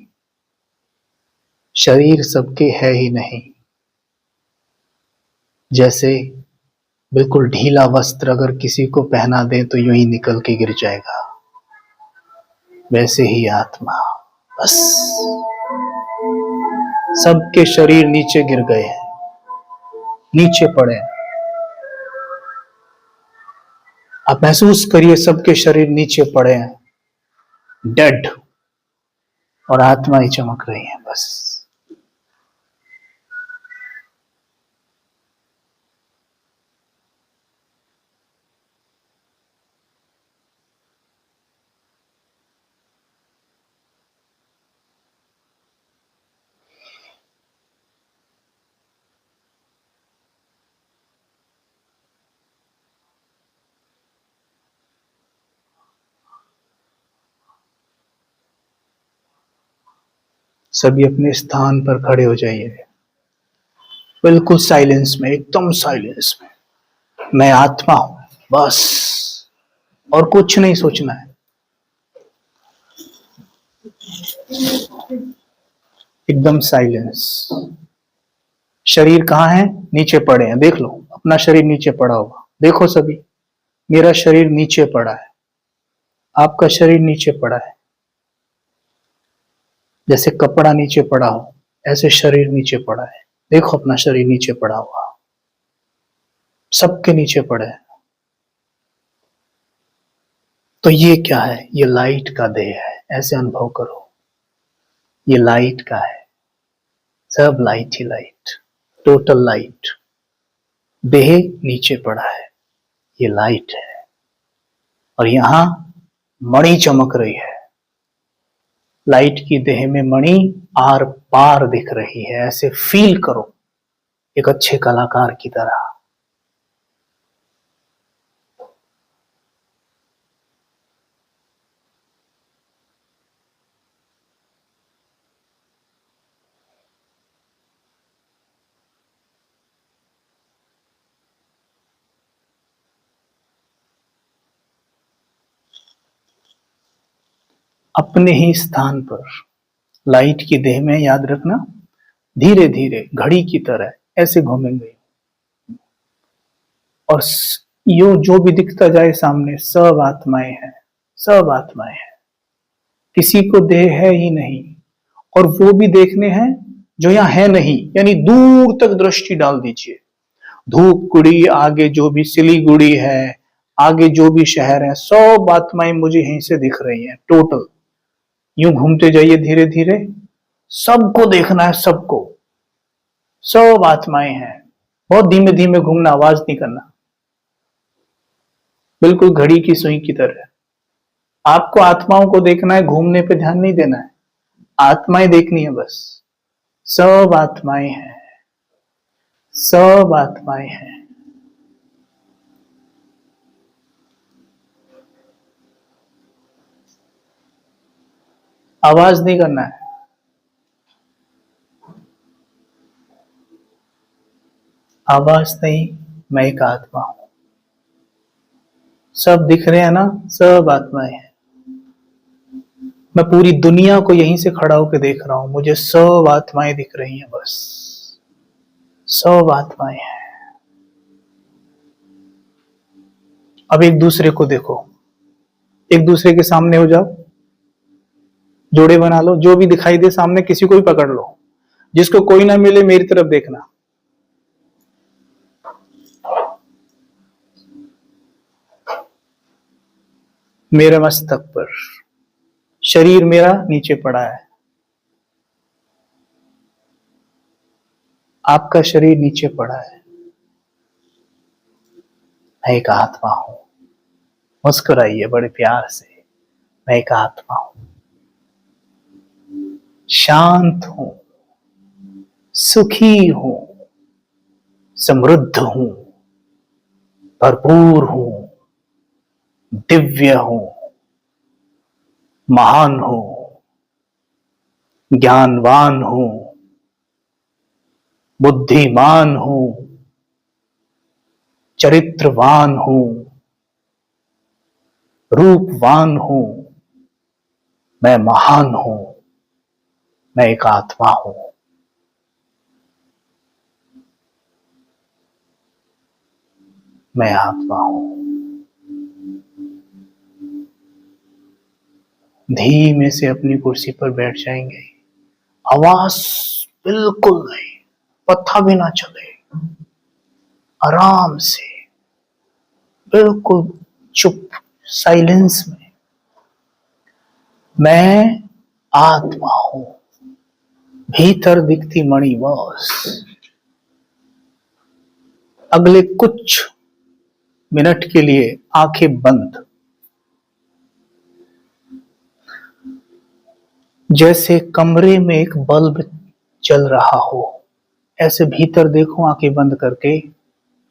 शरीर सबके है ही नहीं। जैसे बिल्कुल ढीला वस्त्र अगर किसी को पहना दें तो यूं ही निकल के गिर जाएगा, वैसे ही आत्मा। बस सबके शरीर नीचे गिर गए हैं, नीचे पड़े हैं। आप महसूस करिए सबके शरीर नीचे पड़े हैं, डेड, और आत्मा ही चमक रही है बस। सभी अपने स्थान पर खड़े हो जाइए, बिल्कुल साइलेंस में, एकदम साइलेंस में। मैं आत्मा हूं बस, और कुछ नहीं सोचना है। एकदम साइलेंस। शरीर कहाँ है? नीचे पड़े हैं। देख लो अपना शरीर नीचे पड़ा हुआ, देखो सभी, मेरा शरीर नीचे पड़ा है, आपका शरीर नीचे पड़ा है। जैसे कपड़ा नीचे पड़ा हो ऐसे शरीर नीचे पड़ा है। देखो अपना शरीर नीचे पड़ा हुआ, सबके नीचे पड़े हैं। तो ये क्या है? ये लाइट का देह है, ऐसे अनुभव करो। ये लाइट का है, सब लाइट ही लाइट, टोटल लाइट। देह नीचे पड़ा है, ये लाइट है, और यहां मणि चमक रही है। लाइट की देह में मणि आर पार दिख रही है, ऐसे फील करो एक अच्छे कलाकार की तरह। अपने ही स्थान पर लाइट की देह में, याद रखना, धीरे धीरे घड़ी की तरह ऐसे घूमेंगे, और यो जो भी दिखता जाए सामने सब आत्माएं हैं, सब आत्माएं हैं। किसी को देह है ही नहीं, और वो भी देखने हैं जो यहां है नहीं। यानी दूर तक दृष्टि डाल दीजिए, धूपगुड़ी, आगे जो भी सिलीगुड़ी है, आगे जो भी शहर है, सब आत्माएं मुझे यहीं से दिख रही हैं टोटल। यूं घूमते जाइए धीरे धीरे, सबको देखना है, सबको, सब आत्माएं हैं। बहुत धीमे धीमे घूमना, आवाज नहीं करना, बिल्कुल घड़ी की सुई की तरह। आपको आत्माओं को देखना है, घूमने पे ध्यान नहीं देना है, आत्माएं देखनी है बस। सब आत्माएं हैं, सब आत्माएं हैं। आवाज नहीं करना है, आवाज नहीं, मैं एक आत्मा हूं। सब दिख रहे हैं ना, सब आत्माएं हैं। मैं पूरी दुनिया को यहीं से खड़ा होकर देख रहा हूं, मुझे सब आत्माएं दिख रही हैं बस, सब आत्माएं हैं। अब एक दूसरे को देखो, एक दूसरे के सामने हो जाओ, जोड़े बना लो, जो भी दिखाई दे सामने किसी को भी पकड़ लो, जिसको कोई ना मिले मेरी तरफ देखना। मेरे मस्तक पर शरीर मेरा नीचे पड़ा है, आपका शरीर नीचे पड़ा है। मैं एक आत्मा हूं, मुस्कुराइए बड़े प्यार से। मैं एक आत्मा हूं, शांत हूं, सुखी हूं, समृद्ध हूं, भरपूर हूं, दिव्य हूं, महान हूं, ज्ञानवान हूं, बुद्धिमान हूं, चरित्रवान हूं, रूपवान हूं, मैं महान हूं, मैं एक आत्मा हूं। मैं आत्मा हूं। धीमे से अपनी कुर्सी पर बैठ जाएंगे, आवाज बिल्कुल नहीं, पत्ता भी ना चले, आराम से, बिल्कुल चुप, साइलेंस में। मैं आत्मा हूं, भीतर दिखती मणि बॉस। अगले कुछ मिनट के लिए आंखें बंद, जैसे कमरे में एक बल्ब जल रहा हो, ऐसे भीतर देखो आंखें बंद करके।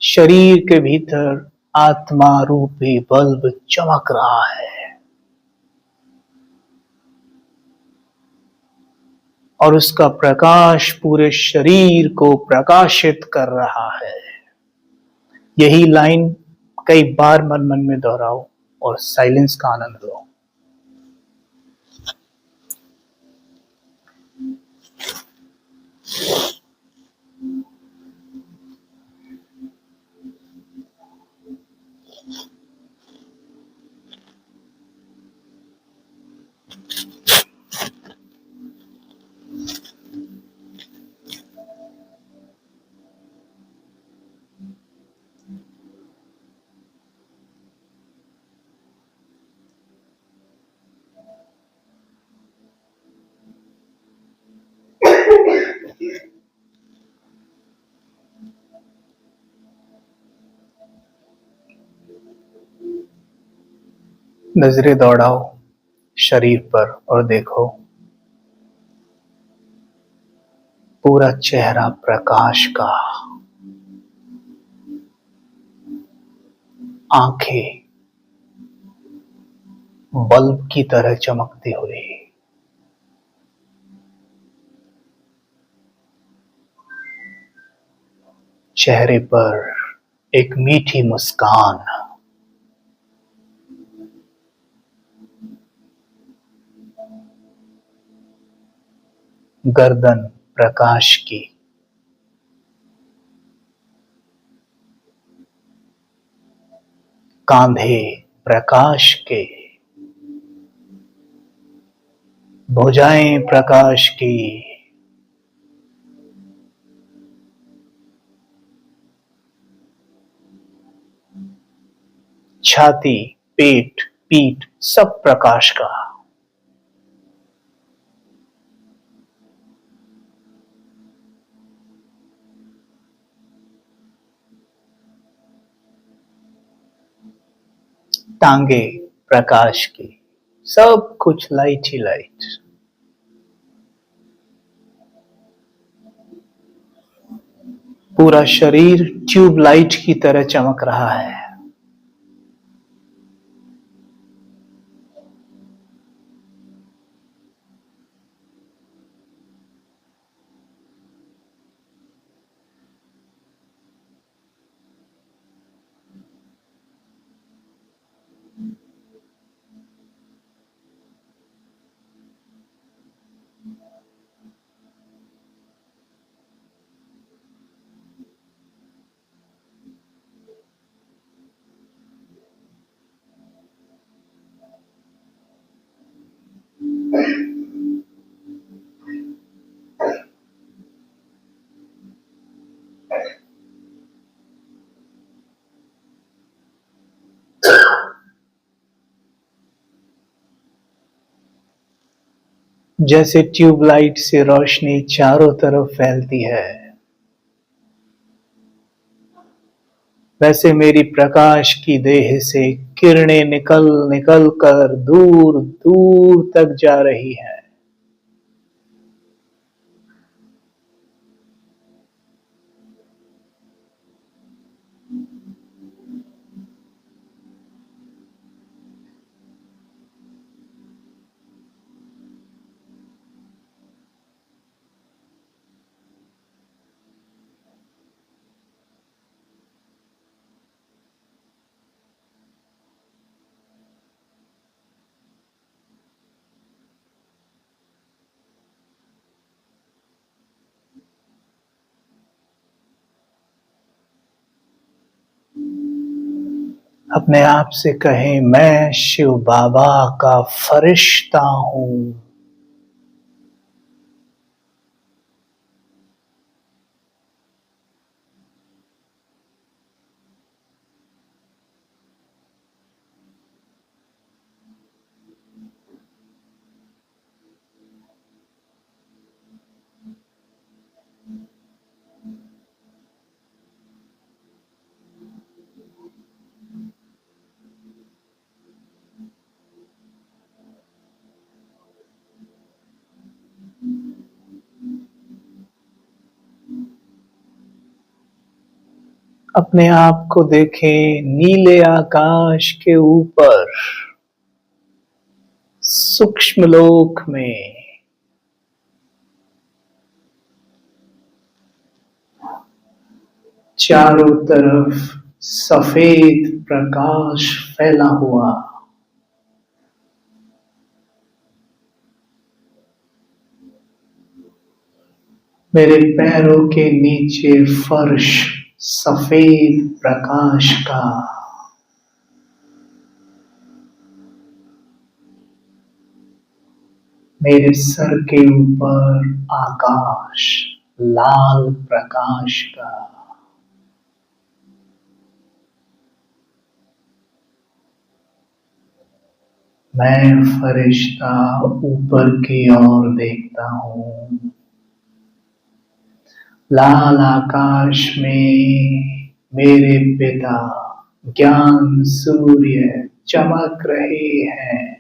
शरीर के भीतर आत्मा रूपी बल्ब चमक रहा है और उसका प्रकाश पूरे शरीर को प्रकाशित कर रहा है। यही लाइन कई बार मन मन में दोहराओ और साइलेंस का आनंद लो। नजरें दौड़ाओ शरीर पर और देखो पूरा चेहरा प्रकाश का, आंखें बल्ब की तरह चमकती हुई, चेहरे पर एक मीठी मुस्कान, गर्दन प्रकाश की, कांधे प्रकाश के, भुजाएं प्रकाश की, छाती, पेट, पीठ सब प्रकाश का। टांगे प्रकाश की, सब कुछ लाइट ही लाइट। पूरा शरीर ट्यूबलाइट की तरह चमक रहा है। जैसे ट्यूबलाइट से रोशनी चारों तरफ फैलती है, वैसे मेरी प्रकाश की देह से किरणें निकल निकल कर दूर दूर तक जा रही हैं। अपने आप से कहें, मैं शिव बाबा का फरिश्ता हूं। अपने आप को देखें नीले आकाश के ऊपर, सूक्ष्म लोक में। चारों तरफ सफेद प्रकाश फैला हुआ। मेरे पैरों के नीचे फर्श सफेद प्रकाश का। मेरे सर के ऊपर आकाश लाल प्रकाश का। मैं फरिश्ता ऊपर की ओर देखता हूँ। लाल आकाश में मेरे पिता ज्ञान सूर्य चमक रहे हैं।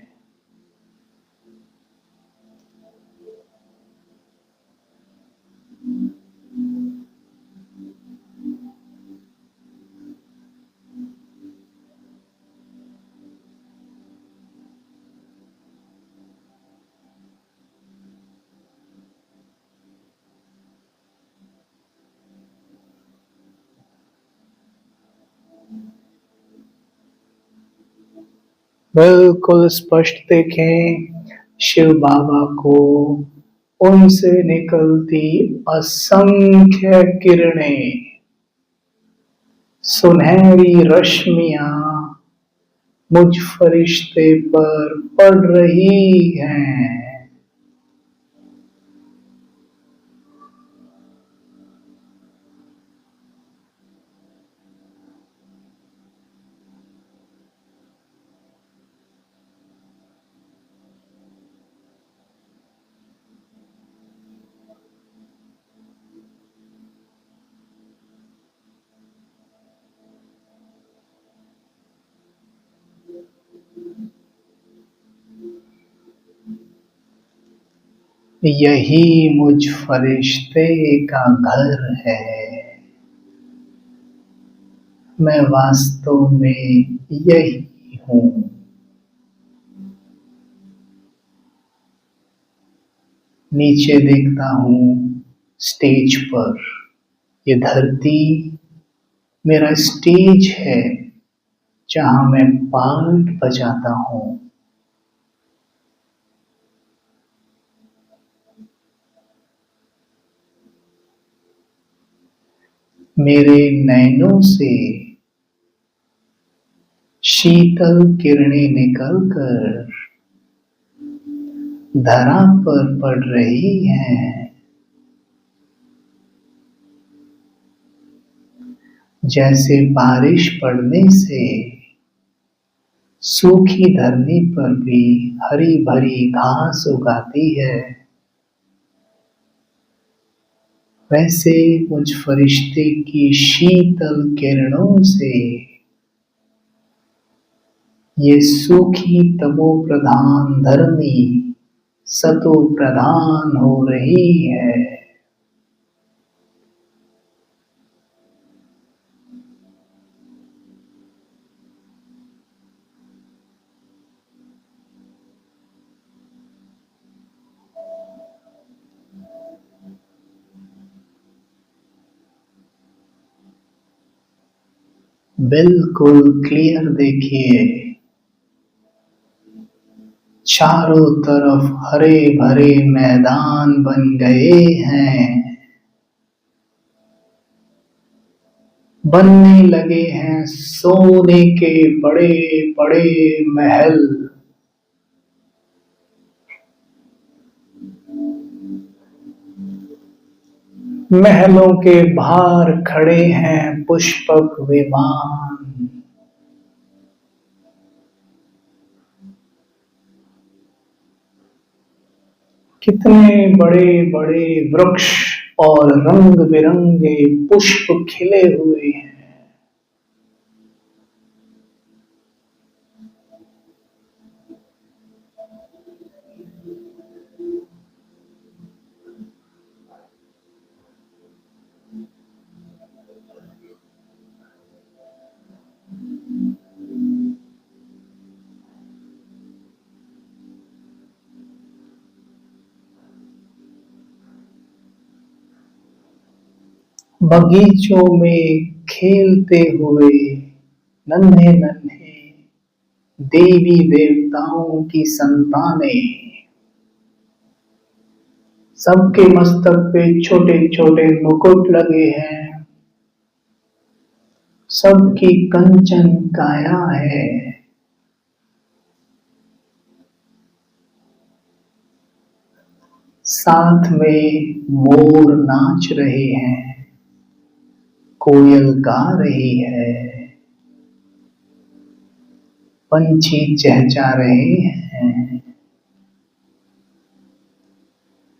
बिल्कुल स्पष्ट देखें शिव बाबा को, उनसे निकलती असंख्य किरणें, सुनहरी रश्मियां मुझ फरिश्ते पर पड़ रही हैं। यही मुझ फरिश्ते का घर है। मैं वास्तव में यही हूँ। नीचे देखता हूँ स्टेज पर, ये धरती मेरा स्टेज है जहां मैं पार्ट बजाता हूँ। मेरे नैनों से शीतल किरणें निकलकर धरा पर पड़ रही हैं। जैसे बारिश पड़ने से सूखी धरती पर भी हरी भरी घास उगाती है, वैसे मुझ फरिश्ते की शीतल किरणों से ये सूखी तमो प्रधान धरनी सतो प्रधान हो रही है। बिल्कुल क्लियर देखिए, चारों तरफ हरे भरे मैदान बन गए हैं। बनने लगे हैं सोने के बड़े बड़े महल। महलों के बाहर खड़े हैं पुष्पक विमान। कितने बड़े बड़े वृक्ष और रंग बिरंगे पुष्प खिले हुए हैं। बगीचों में खेलते हुए नन्हे नन्हे देवी देवताओं की संतानें, सबके मस्तक पे छोटे छोटे मुकुट लगे हैं, सबकी कंचन काया है। साथ में मोर नाच रहे हैं, कोयल गा रही है, पंछी चहचहा रहे हैं,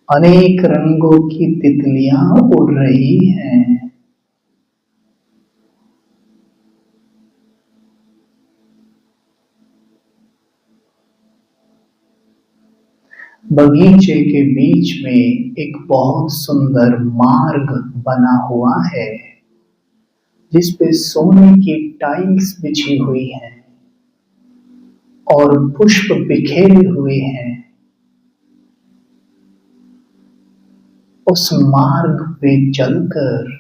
अनेक रंगों की तितलियां उड़ रही हैं। बगीचे के बीच में एक बहुत सुंदर मार्ग बना हुआ है, जिस पे सोने की टाइल्स बिछी हुई हैं और पुष्प बिखेरे हुए हैं। उस मार्ग पे चलकर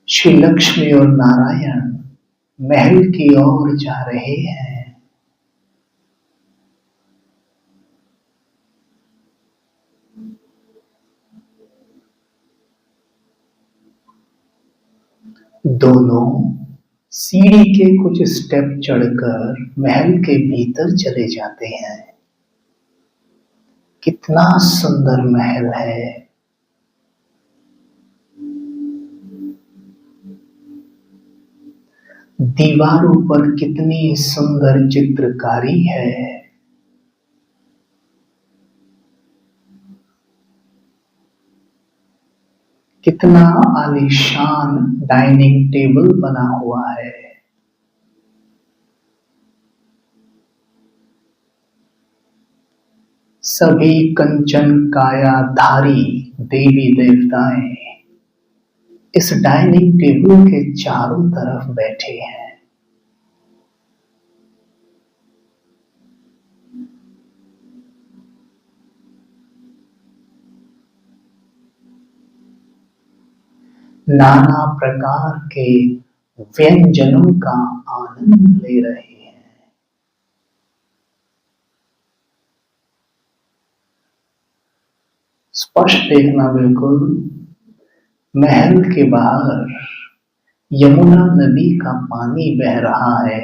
श्री लक्ष्मी और नारायण महल की ओर जा रहे हैं। दोनों सीढ़ी के कुछ स्टेप चढ़कर महल के भीतर चले जाते हैं। कितना सुंदर महल है। दीवारों पर कितनी सुंदर चित्रकारी है। कितना आलीशान डाइनिंग टेबल बना हुआ है। सभी कंचन कायाधारी देवी देवताएं इस डाइनिंग टेबल के चारों तरफ बैठे हैं। नाना प्रकार के व्यंजनों का आनंद ले रहे हैं। स्पष्ट देखना बिल्कुल, महल के बाहर यमुना नदी का पानी बह रहा है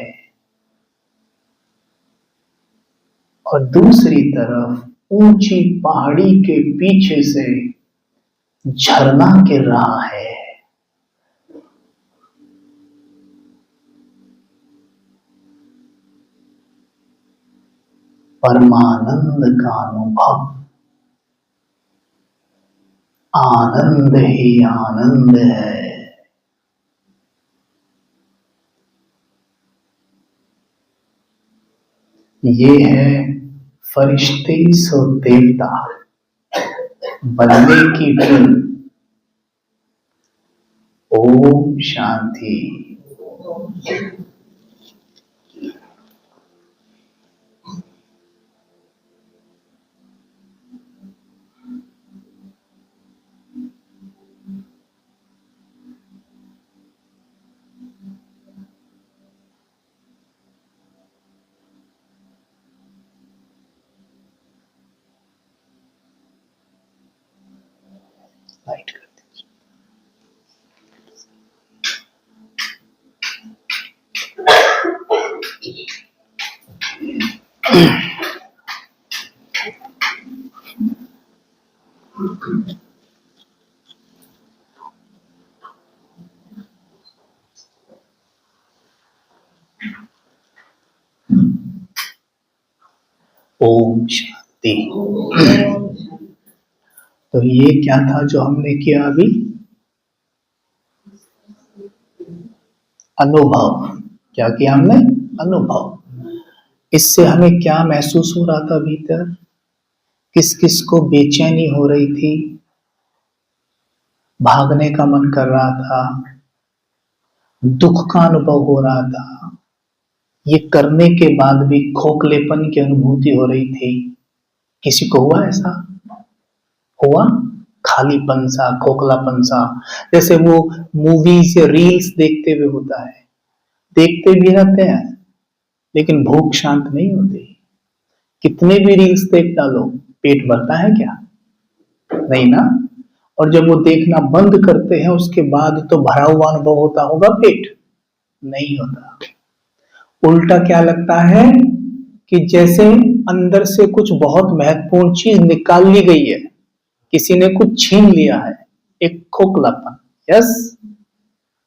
और दूसरी तरफ ऊंची पहाड़ी के पीछे से झरना गिर रहा है। परमानंद का अनुभव, आनंद ही आनंद है। ये है फरिश्ते सो देवता बनने की फिल्म। ओम शांति। लाइट कर दीजिए। ओम शांति। तो ये क्या था जो हमने किया अभी? अनुभव। क्या किया हमने? अनुभव। इससे हमें क्या महसूस हो रहा था भीतर? किस किस को बेचैनी हो रही थी, भागने का मन कर रहा था, दुख का अनुभव हो रहा था, ये करने के बाद भी खोखलेपन की अनुभूति हो रही थी। किसी को हुआ ऐसा? हुआ? खालीपन सा, खोखलापन सा, जैसे वो मूवीज या रील्स देखते हुए होता है। देखते भी रहते हैं लेकिन भूख शांत नहीं होती। कितने भी रील्स देख डालो, पेट भरता है क्या? नहीं ना। और जब वो देखना बंद करते हैं उसके बाद तो भरा हुआ अनुभव होता होगा पेट? नहीं होता। उल्टा क्या लगता है कि जैसे अंदर से कुछ बहुत महत्वपूर्ण चीज निकाल ली गई है, किसी ने कुछ छीन लिया है, एक खोखलापन। यस।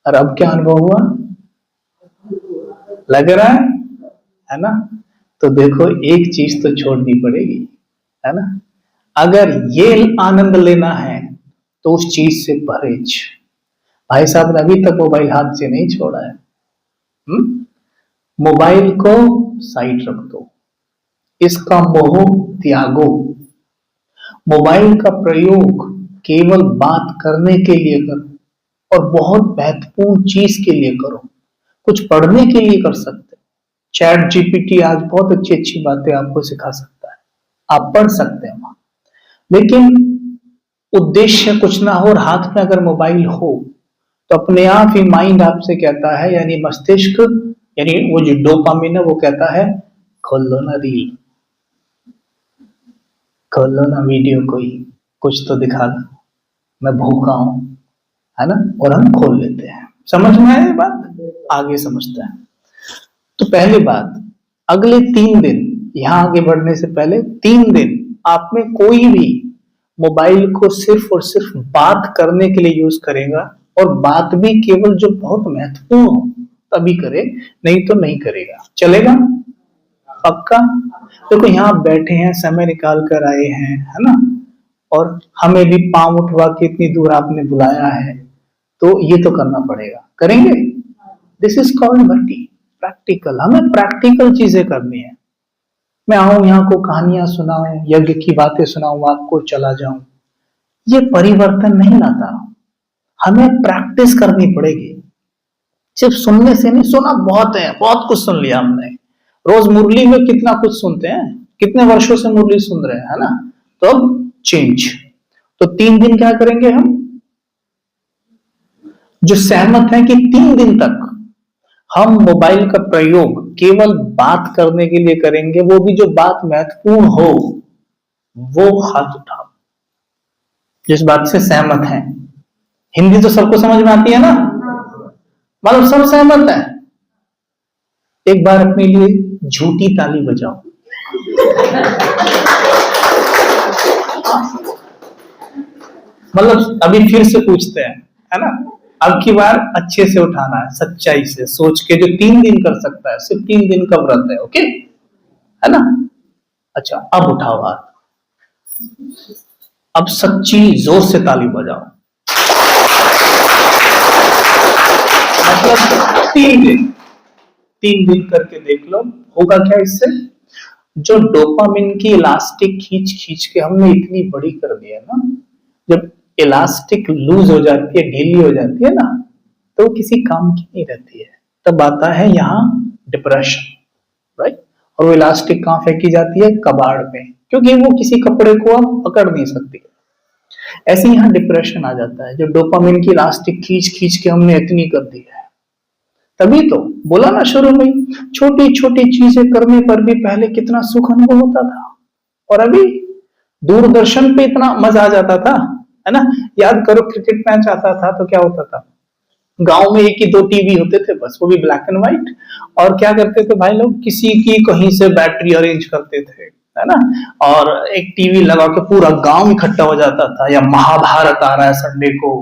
और अब क्या अनुभव हुआ? लग रहा है ना? तो देखो, एक चीज तो छोड़नी पड़ेगी, है ना? अगर ये आनंद लेना है तो उस चीज से परहेज। भाई साहब ने अभी तक मोबाइल हाथ से नहीं छोड़ा है। मोबाइल को साइड रख दो, इसका मोह त्यागो। मोबाइल का प्रयोग केवल बात करने के लिए करो और बहुत महत्वपूर्ण चीज के लिए करो। कुछ पढ़ने के लिए कर सकते हो। चैट जीपीटी आज बहुत अच्छी अच्छी बातें आपको सिखा सकता है, आप पढ़ सकते हैं वहां। लेकिन उद्देश्य कुछ ना हो और हाथ में अगर मोबाइल हो तो अपने आप ही माइंड आपसे कहता है, यानी मस्तिष्क, यानी वो जो डोपामिन है वो कहता है खोल लो ना रील, खोल लो ना वीडियो, कोई कुछ तो दिखा दो, मैं भूखा हूं, है ना? और हम खोल लेते हैं। समझ में आया बात? आगे समझते हैं। तो पहली बात, अगले 3 दिन, यहां आगे बढ़ने से पहले 3 दिन आप में कोई भी मोबाइल को सिर्फ और सिर्फ बात करने के लिए यूज करेगा, और बात भी केवल जो बहुत महत्वपूर्ण हो तभी करे, नहीं तो नहीं करेगा। चलेगा? पक्का? देखो, यहां आप बैठे हैं, समय निकाल कर आए हैं, है ना? और हमें भी पांव उठवा के इतनी दूर आपने बुलाया है, तो ये तो करना पड़ेगा। करेंगे? दिस इज कॉल्ड भक्ति, प्रैक्टिकल। हमें प्रैक्टिकल चीजें करनी है। मैं आऊं यहाँ को कहानियां सुनाऊं, यज्ञ की बातें सुनाऊं, आपको चला जाऊं, ये परिवर्तन नहीं लाता। हमें प्रैक्टिस करनी पड़ेगी। सिर्फ सुनने से नहीं, सुना बहुत है, बहुत कुछ सुन लिया हमने। रोज मुरली में कितना कुछ सुनते हैं, कितने वर्षों से मुरली सुन रहे हैं, है ना? तो अब चेंज। तो 3 दिन क्या करेंगे हम? जो सहमत है कि 3 दिन तक हम मोबाइल का प्रयोग केवल बात करने के लिए करेंगे, वो भी जो बात महत्वपूर्ण हो, वो हाथ उठाओ। जिस बात से सहमत है। हिंदी तो सबको समझ में आती है ना? मतलब सब सहमत है। एक बार अपने लिए झूठी ताली बजाओ। मतलब अभी फिर से पूछते हैं, है ना? अब की बार अच्छे से उठाना है, सच्चाई से सोच के। जो 3 दिन कर सकता है, सिर्फ 3 दिन का व्रत है, ओके, है ना? अच्छा, अब उठाओ हाथ। अब सच्ची जोर से ताली बजाओ। मतलब 3 दिन, 3 दिन करके देख लो, होगा क्या इससे? जो डोपामिन की इलास्टिक खींच खींच के हमने इतनी बड़ी कर दी है ना, जब इलास्टिक लूज हो जाती है, ढीली हो जाती है ना, तो किसी काम की नहीं रहती है। तब आता है यहाँ डिप्रेशन, राइट? और वो इलास्टिक कहाँ फेंकी जाती है? कबाड़ में, क्योंकि वो किसी कपड़े को आप पकड़ नहीं सकती। ऐसे यहाँ डिप्रेशन आ जाता है, जब डोपामिन की इलास्टिक खींच खींच के हमने इतनी कर दी है। तभी तो बोला ना शुरू में, छोटी छोटी चीजें करने पर भी पहले कितना सुख अनुभव होता था, और अभी दूरदर्शन पे इतना मजा आ जाता था, है ना? याद करो, क्रिकेट मैच आता था तो क्या होता था? गांव में 1 ही 2 टीवी होते थे बस, वो भी ब्लैक एंड व्हाइट। और क्या करते थे भाई लोग? किसी की कहीं से बैटरी अरेंज करते थे, है ना? और एक टीवी लगा के पूरा गांव इकट्ठा हो जाता था। या महाभारत आ रहा है संडे को,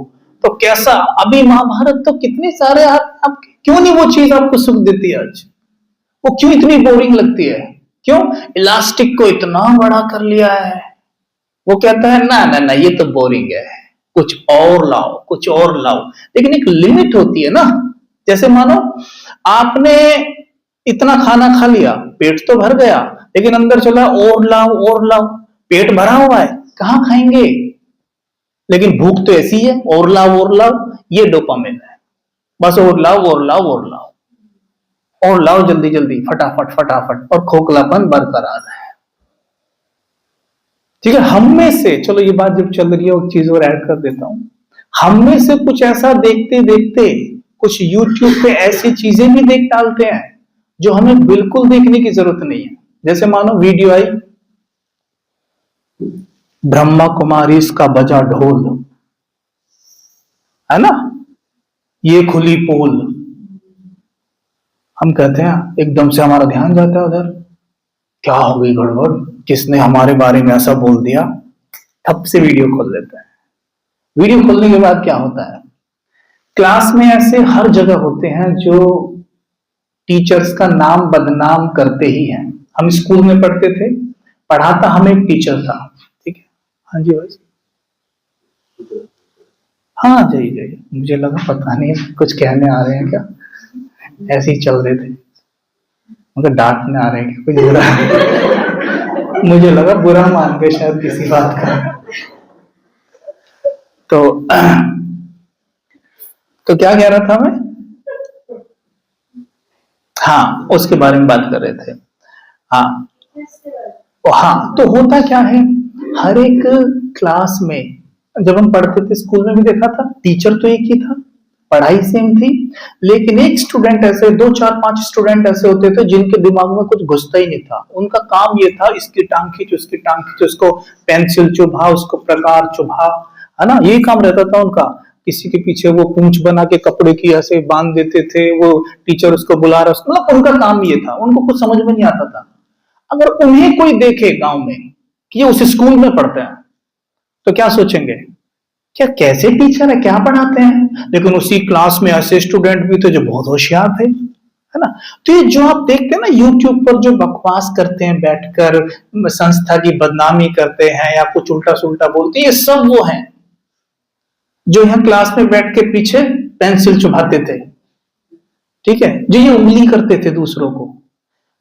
तो कैसा, अभी महाभारत तो कितने सारे आप क्यों नहीं वो चीज आपको सुख देती है आज? वो क्यों इतनी बोरिंग लगती है? क्यों? इलास्टिक को इतना बड़ा कर लिया है। वो कहता है ना ना ना, ये तो बोरिंग है, कुछ और लाओ, कुछ और लाओ। लेकिन एक लिमिट होती है ना। जैसे मानो आपने इतना खाना खा लिया, पेट तो भर गया, लेकिन अंदर चला और लाओ और लाओ। पेट भरा हुआ है, कहाँ खाएंगे? लेकिन भूख तो ऐसी है, और लाओ और लाओ। ये डोपामिन है, बस और लाओ और लाओ और लाओ और लाओ, जल्दी जल्दी, फटाफट फटाफट, और खोखलापन बरकरार है। ठीक है, हम में से, चलो ये बात जब चल रही है एक चीज और ऐड कर देता हूं, हम में से कुछ ऐसा देखते देखते कुछ यूट्यूब पे ऐसी चीजें भी देख डालते हैं जो हमें बिल्कुल देखने की जरूरत नहीं है। जैसे मानो वीडियो आई, ब्रह्मा कुमारी इसका बजा ढोल, है ना, ये खुली पोल, हम कहते हैं एकदम से हमारा ध्यान जाता है उधर, क्या हो गई गड़बड़, किसने हमारे बारे में ऐसा बोल दिया, ठप से वीडियो खोल लेते हैं। वीडियो खोलने के बाद क्या होता है, क्लास में ऐसे हर जगह होते हैं जो टीचर्स का नाम बदनाम करते ही हैं। हम स्कूल में पढ़ते थे, पढ़ाता हमें एक टीचर था, ठीक है, हाँ जी बस, हाँ जाइए जाइए, मुझे लगा पता नहीं कुछ कहने आ रहे हैं क्या, ऐसे ही चल रहे थे, मगर डांटने आ रहे हैं कुछ बुरा मुझे लगा बुरा मान गए शायद किसी बात का। तो क्या कह रहा था मैं, हाँ उसके बारे में बात कर रहे थे। हाँ हाँ, तो होता क्या है, हर एक क्लास में जब हम पढ़ते थे स्कूल में भी देखा था, टीचर तो एक ही था, पढ़ाई सेम थी, लेकिन एक स्टूडेंट ऐसे, 2 4 5 स्टूडेंट ऐसे होते थे जिनके दिमाग में कुछ घुसता ही नहीं था। उनका काम ये था, इसकी टांग खींच, उसकी टांग खींच, उसको पेंसिल चुभा, उसको प्रकार चुभा, है ना, यही काम रहता था उनका। किसी के पीछे वो पूंछ बना के कपड़े की ऐसे बांध देते थे, वो टीचर उसको बुला रहा, मतलब उनका काम ये था, उनको कुछ समझ में नहीं आता था। अगर उन्हें कोई देखे गांव में कि ये उस स्कूल में पढ़ते हैं तो क्या सोचेंगे, क्या कैसे टीचर है, क्या पढ़ाते हैं। लेकिन उसी क्लास में ऐसे स्टूडेंट भी थे जो बहुत होशियार थे, है ना। तो ये जो आप देखते हैं ना यूट्यूब पर जो बकवास करते हैं, बैठकर संस्था की बदनामी करते हैं या कुछ उल्टा सुल्टा बोलते हैं, ये सब वो हैं जो यहाँ क्लास में बैठ के पीछे पेंसिल चुभाते थे, ठीक है, जो ये उंगली करते थे दूसरों को।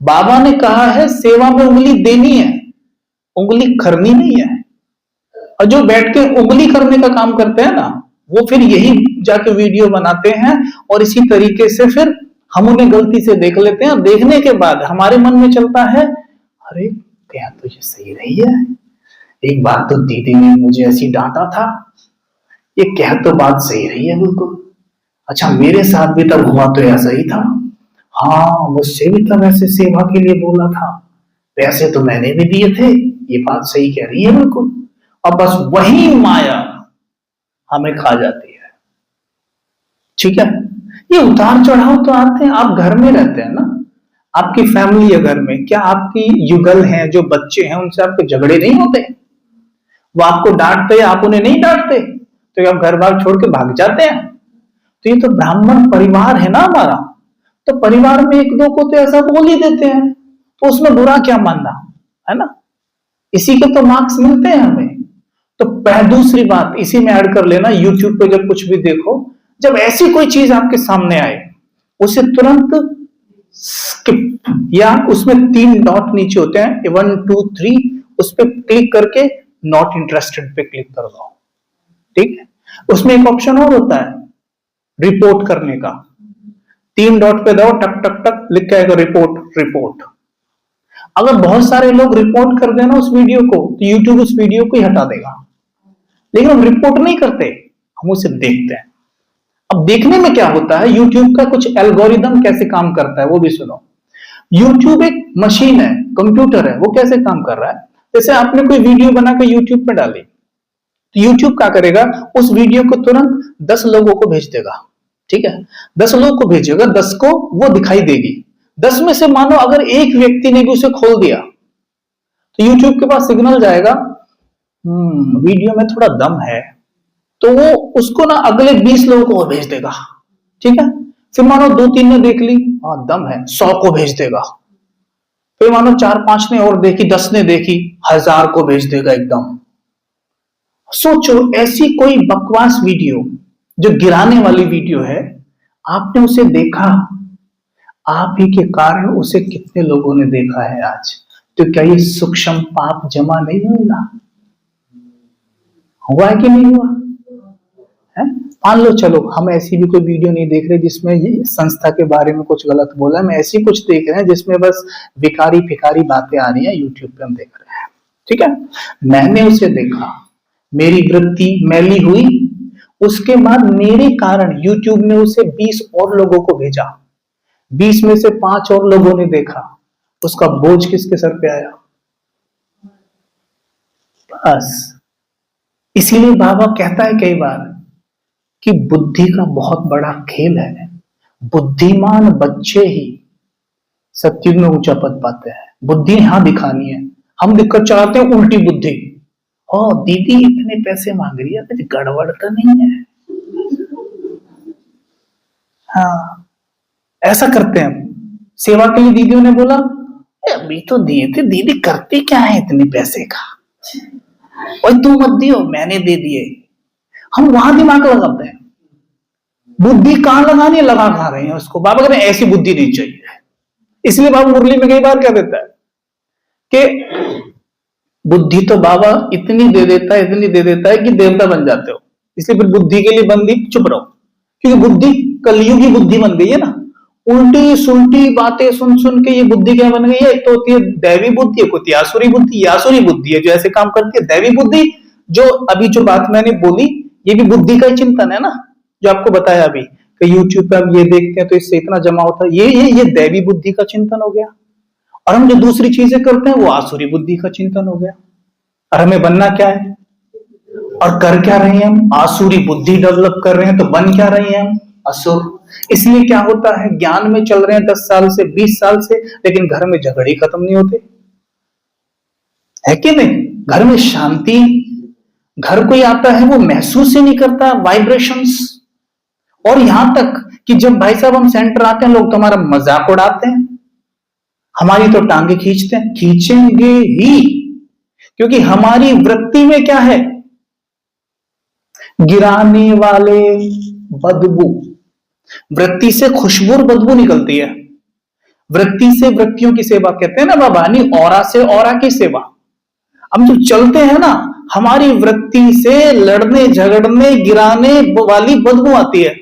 बाबा ने कहा है सेवा में उंगली देनी है, उंगली करनी नहीं है। और जो बैठ के उंगली करने का काम करते हैं ना, वो फिर यही जाके वीडियो बनाते हैं और इसी तरीके से फिर हम उन्हें गलती से देख लेते हैं। देखने के बाद हमारे मन में चलता है, अरे क्या तो ये सही रही है, एक बार तो दीदी ने मुझे ऐसी डांटा था, ये कह तो बात सही रही है बिल्कुल, अच्छा मेरे साथ भी तब हुआ तो ऐसा ही था, हाँ मुझसे भी तब ऐसे सेवा के लिए बोला था, पैसे तो मैंने भी दिए थे, ये बात सही कह रही है बिल्कुल। और बस वही माया हमें खा जाती है, ठीक है। ये उतार चढ़ाव तो आते हैं, आप घर में रहते हैं ना, आपकी फैमिली है घर में, क्या आपकी युगल हैं जो बच्चे हैं उनसे आपके झगड़े नहीं होते, वो आपको डांटते हैं आप उन्हें नहीं डांटते, तो आप घर बार छोड़ के भाग जाते हैं। तो ये तो ब्राह्मण परिवार है ना हमारा, तो परिवार में एक दो को तो ऐसा बोल ही देते हैं, तो उसमें बुरा क्या मानना, है ना, इसी के तो मार्क्स मिलते हैं हमें। तो दूसरी बात इसी में ऐड कर लेना, यूट्यूब पे जब कुछ भी देखो, जब ऐसी कोई चीज आपके सामने आए उसे तुरंत स्किप, या उसमें 3 डॉट नीचे होते हैं 1 2 3, उस पर क्लिक करके नॉट इंटरेस्टेड पे क्लिक कर दो, ठीक है। उसमें एक ऑप्शन और होता है रिपोर्ट करने का, 3 डॉट पे दो, टक टक टक लिख के आएगा रिपोर्ट रिपोर्ट। अगर बहुत सारे लोग रिपोर्ट कर देना उस वीडियो को, तो यूट्यूब उस वीडियो को ही हटा देगा। लेकिन हम रिपोर्ट नहीं करते, हम उसे देखते हैं। अब देखने में क्या होता है, यूट्यूब का कुछ एल्गोरिदम कैसे काम करता है वो भी सुनो। यूट्यूब एक मशीन है, कंप्यूटर है, वो कैसे काम कर रहा है, जैसे आपने कोई वीडियो बना के यूट्यूब पे डाली, तो यूट्यूब क्या करेगा, उस वीडियो को तुरंत 10 लोगों को भेज देगा, ठीक है, 10 लोगों को भेजेगा, 10 को वो दिखाई देगी। 10 में से मानो अगर एक व्यक्ति ने भी उसे खोल दिया, तो यूट्यूब के पास सिग्नल जाएगा, वीडियो में थोड़ा दम है, तो वो उसको ना अगले 20 लोगों को भेज देगा, ठीक है। फिर मानो 2-3 ने देख ली, हाँ दम है, 100 को भेज देगा। फिर मानो 4-5 ने और देखी, 10 ने देखी, 1000 को भेज देगा एकदम। सोचो ऐसी कोई बकवास वीडियो जो गिराने वाली वीडियो है, आपने उसे देखा, आप ही के कारण उसे कितने लोगों ने देखा है आज, तो क्या ये सूक्ष्म पाप जमा नहीं होगा, हुआ है कि नहीं हुआ है। मान लो चलो हम ऐसी भी कोई वीडियो नहीं देख रहे जिसमें ये संस्था के बारे में कुछ गलत बोला, हम ऐसी कुछ देख रहे हैं जिसमें बस विकारी फिकारी बातें आ रही हैं, यूट्यूब पे हम देख रहे हैं, ठीक है, मैंने उसे देखा, मेरी वृत्ति मैली हुई, उसके बाद मेरे कारण यूट्यूब ने उसे 20 और लोगों को भेजा, 20 में से 5 और लोगों ने देखा, उसका बोझ किसके सर पे आया? बस इसीलिए बाबा कहता है कई बार कि बुद्धि का बहुत बड़ा खेल है, बुद्धिमान बच्चे ही सत्युग में ऊंचा पद पाते हैं। बुद्धि यहां दिखानी है, हम दिक्कत चाहते हैं उल्टी बुद्धि। ओ दीदी इतने पैसे मांग रही है, कुछ गड़बड़ तो नहीं है? हाँ, ऐसा करते हैं। सेवा के लिए दीदियों ने बोला अभी तो दिए थे, दीदी करती क्या है इतने पैसे का, और तू मत दियो, मैंने दे दिए। हम वहां दिमाग लगाते हैं, बुद्धि कहां लगानी है, लगा खा रहे हैं उसको। बाबा कहते हैं ऐसी बुद्धि नहीं चाहिए। इसलिए बाबा मुरली में कई बार कह देता है कि बुद्धि तो बाबा इतनी दे देता है, इतनी दे देता है कि देवता बन जाते हो। इसलिए फिर बुद्धि के लिए बंदी चुप रहो, क्योंकि बुद्धि कलयुगी बुद्धि बन गई है ना। उल्टी सुल्टी बातें सुन सुन के ये बुद्धि क्या बन गई है? एक तो होती है दैवी बुद्धि, एक होती है आसुरी बुद्धि। ये आसुरी बुद्धि है जो ऐसे काम करती है। दैवी बुद्धि जो अभी जो बात मैंने बोली, ये भी बुद्धि का ही चिंतन है ना, जो आपको बताया अभी कि यूट्यूब पे हम ये देखते हैं तो इससे इतना जमा होता है, ये दैवी बुद्धि का चिंतन हो गया। और हम जो दूसरी चीजें करते हैं वो आसुरी बुद्धि का चिंतन हो गया। और हमें बनना क्या है और कर क्या रहे हैं हम? आसुरी बुद्धि डेवलप कर रहे हैं, तो बन क्या रहे हैं हम? असुर। इसलिए क्या होता है, ज्ञान में चल रहे हैं 10 साल से 20 साल से, लेकिन घर में झगड़े खत्म नहीं होते, है कि नहीं? घर में शांति, घर कोई आता है वो महसूस ही नहीं करता वाइब्रेशंस। और यहां तक कि जब भाई साहब हम सेंटर आते हैं, लोग तो हमारा मजाक उड़ाते हैं, हमारी तो टांगे खींचते हैं, खींचेंगे ही, क्योंकि हमारी वृत्ति में क्या है? गिराने वाले बदबू। वृत्ति से खुशबू और बदबू निकलती है। वृत्ति से वृत्तियों की सेवा कहते हैं ना बाबा, नहीं औरा से औरा की सेवा। हम जो चलते हैं ना, हमारी वृत्ति से लड़ने झगड़ने गिराने वाली बदबू आती है।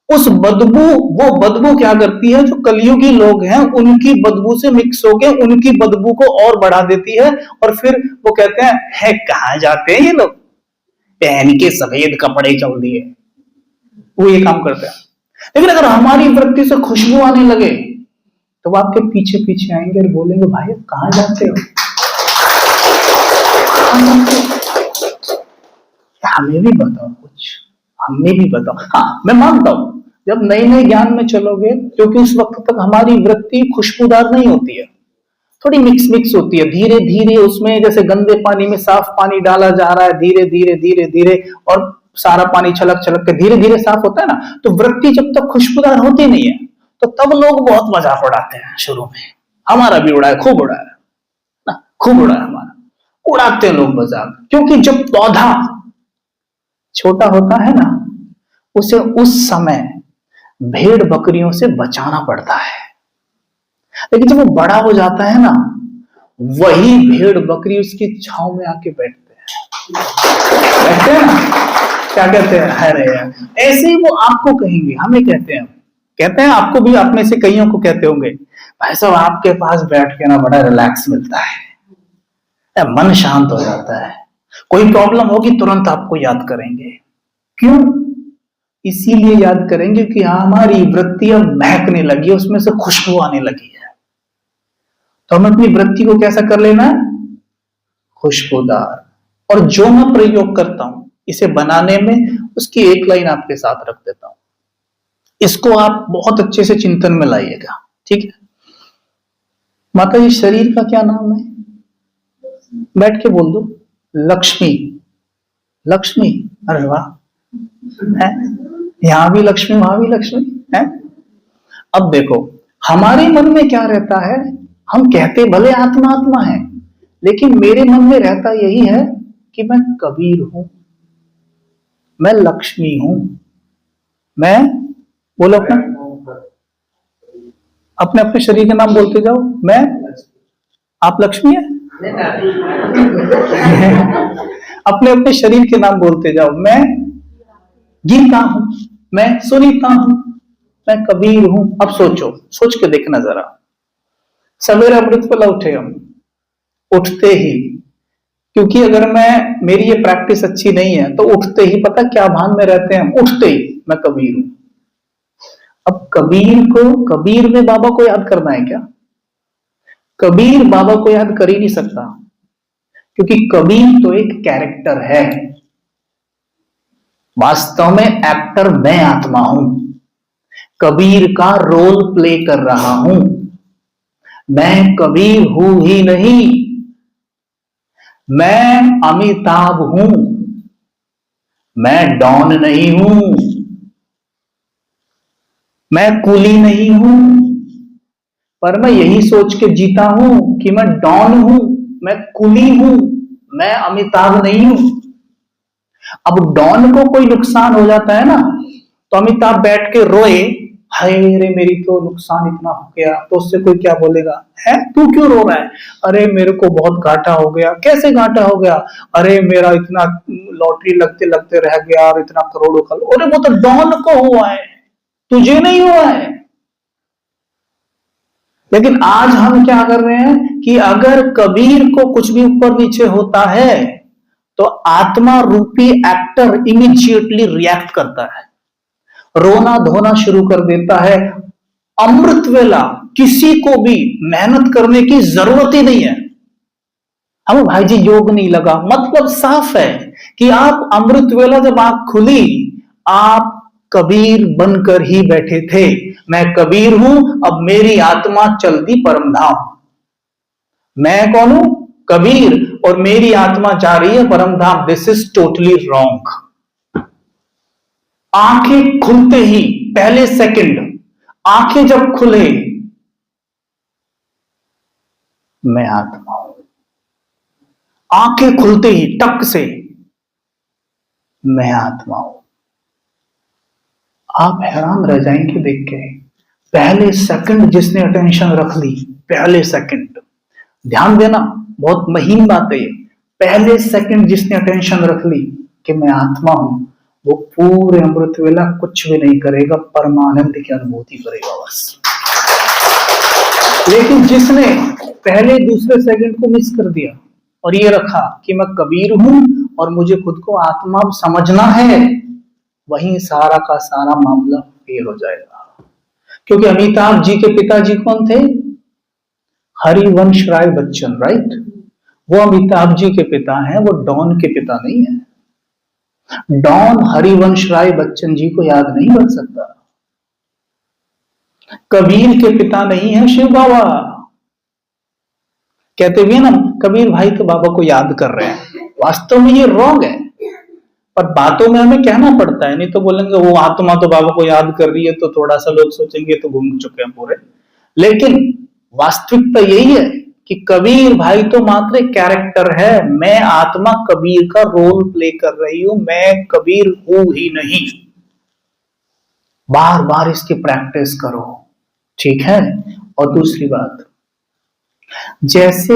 उस बदबू, वो बदबू क्या करती है, जो कलयुगी लोग हैं उनकी बदबू से मिक्स होकर उनकी बदबू को और बढ़ा देती है। और फिर वो कहते हैं है कहां जाते हैं ये लोग, पहन के सफेद कपड़े चल दिए, वो ये काम करते हैं। लेकिन अगर हमारी वृत्ति से खुशबू आने लगे तो वो आपके पीछे पीछे आएंगे और बोलेंगे भाई कहां जाते हो, हमें भी बताओ कुछ, हमें भी बताओ। हाँ मैं मानता हूं जब नए नए ज्ञान में चलोगे, क्योंकि उस वक्त तक हमारी वृत्ति खुशबूदार नहीं होती है, थोड़ी मिक्स मिक्स होती है। धीरे धीरे उसमें जैसे गंदे पानी में साफ पानी डाला जा रहा है, धीरे धीरे धीरे धीरे, और सारा पानी छलक छलक के धीरे धीरे साफ होता है ना। तो वृत्ति जब तक खुशबूदार होती नहीं है, तो तब लोग बहुत मजाक उड़ाते हैं शुरू में। हमारा भी उड़ा है, खूब उड़ा है ना, खूब उड़ा है हमारा, उड़ाते हैं लोग मजाक। क्योंकि जब पौधा छोटा होता है ना, उसे उस समय भेड़ बकरियों से बचाना पड़ता है। लेकिन जब वो बड़ा हो जाता है ना, वही भेड़ बकरी उसकी छांव में आके बैठते हैं ना, क्या कहते हैं, अरे यार ऐसे ही वो आपको कहेंगे, हमें कहते हैं आपको भी, आप में से कईयों को कहते होंगे भाई साहब आपके पास बैठ के ना बड़ा रिलैक्स मिलता है, मन शांत हो जाता है, कोई प्रॉब्लम होगी तुरंत आपको याद करेंगे। क्यों? इसीलिए याद करेंगे कि हमारी वृत्ति अब महकने लगी है, उसमें से खुशबू आने लगी है। तो हमें अपनी वृत्ति को कैसा कर लेना है? खुशबूदार। और जो मैं प्रयोग करता हूं इसे बनाने में, उसकी एक लाइन आपके साथ रख देता हूं, इसको आप बहुत अच्छे से चिंतन में लाइएगा, ठीक है? माता जी शरीर का क्या नाम है? बैठ के बोल दो, लक्ष्मी। लक्ष्मी, अरे वाह, है यहां भी लक्ष्मी वहां भी लक्ष्मी है। अब देखो हमारे मन में क्या रहता है, हम कहते भले आत्मा आत्मा है, लेकिन मेरे मन में रहता यही है कि मैं कबीर हूं, मैं लक्ष्मी हूं। मैं बोलो अपने अपने शरीर के नाम बोलते जाओ। मैं, आप लक्ष्मी है अपने अपने शरीर के नाम बोलते जाओ। मैं गीता हूं, मैं सुनीता हूं, मैं कबीर हूं। अब सोचो, सोच के देखना जरा, सवेरे अमृत वेला उठे हम, उठते ही, क्योंकि अगर मेरी ये प्रैक्टिस अच्छी नहीं है तो उठते ही पता क्या भान में रहते हैं, उठते ही मैं कबीर हूं। अब कबीर ने बाबा को याद करना है क्या? कबीर बाबा को याद कर ही नहीं सकता, क्योंकि कबीर तो एक कैरेक्टर है। वास्तव में एक्टर मैं आत्मा हूं, कबीर का रोल प्ले कर रहा हूं। मैं कबीर हूं ही नहीं, मैं अमिताभ हूं, मैं डॉन नहीं हूं, मैं कुली नहीं हूं, पर मैं यही सोच के जीता हूं कि मैं डॉन हूं, मैं कुली हूं, मैं अमिताभ नहीं हूं। अब डॉन को कोई नुकसान हो जाता है ना, तो अमिताभ बैठ के रोए, हाय रे मेरी तो नुकसान इतना हो गया, तो उससे कोई क्या बोलेगा, है तू क्यों रो रहा है? अरे मेरे को बहुत घाटा हो गया। कैसे घाटा हो गया? अरे मेरा इतना लॉटरी लगते लगते रह गया और इतना करोड़ों का। अरे वो तो डॉन को हुआ है, तुझे नहीं हुआ है। लेकिन आज हम क्या कर रहे हैं कि अगर कबीर को कुछ भी ऊपर नीचे होता है तो आत्मा रूपी एक्टर इमीडिएटली रिएक्ट करता है, रोना धोना शुरू कर देता है। अमृत वेला किसी को भी मेहनत करने की जरूरत ही नहीं है। हम भाई जी योग नहीं लगा, मतलब साफ है कि आप अमृत वेला जब आंख खुली, आप कबीर बनकर ही बैठे थे। मैं कबीर हूं, अब मेरी आत्मा चल दी परम धाम। मैं कौन हूं? कबीर, और मेरी आत्मा जा रही है परम धाम। This is totally wrong. आंखें खुलते ही पहले सेकंड, आंखें जब खुले, मैं आत्मा हूं। आंखें खुलते ही टक से, मैं आत्मा हूं। आप हैरान रह जाएंगे देख के। पहले सेकंड जिसने अटेंशन रख ली, पहले सेकंड, ध्यान देना, बहुत महीन बात है ये। पहले सेकंड जिसने अटेंशन रख ली कि मैं आत्मा हूं, वो पूरे अमृत वेला कुछ भी नहीं करेगा, परमानंद की अनुभूति करेगा बस। लेकिन जिसने पहले दूसरे सेकंड को मिस कर दिया और ये रखा कि मैं कबीर हूं और मुझे खुद को आत्मा समझना है, वहीं सारा का सारा मामला फेल हो जाएगा। क्योंकि अमिताभ जी के पिताजी कौन थे? हरिवंश राय बच्चन, राइट? वो अमिताभ जी के पिता हैं, वो डॉन के पिता नहीं है। डॉन हरिवंश राय बच्चन जी को याद नहीं कर सकता। कबीर के पिता नहीं है शिव बाबा। कहते हुए ना कबीर भाई तो बाबा को याद कर रहे हैं, वास्तव में ये रॉन्ग है, पर बातों में हमें कहना पड़ता है, नहीं तो बोलेंगे वो आत्मा तो बाबा को याद कर रही है, तो थोड़ा सा लोग सोचेंगे तो घूम चुके हैं पूरे। लेकिन वास्तविकता यही है कि कबीर भाई तो मात्र एक कैरेक्टर है। मैं आत्मा कबीर का रोल प्ले कर रही हूं, मैं कबीर हूं ही नहीं। बार बार इसकी प्रैक्टिस करो, ठीक है? और दूसरी बात, जैसे,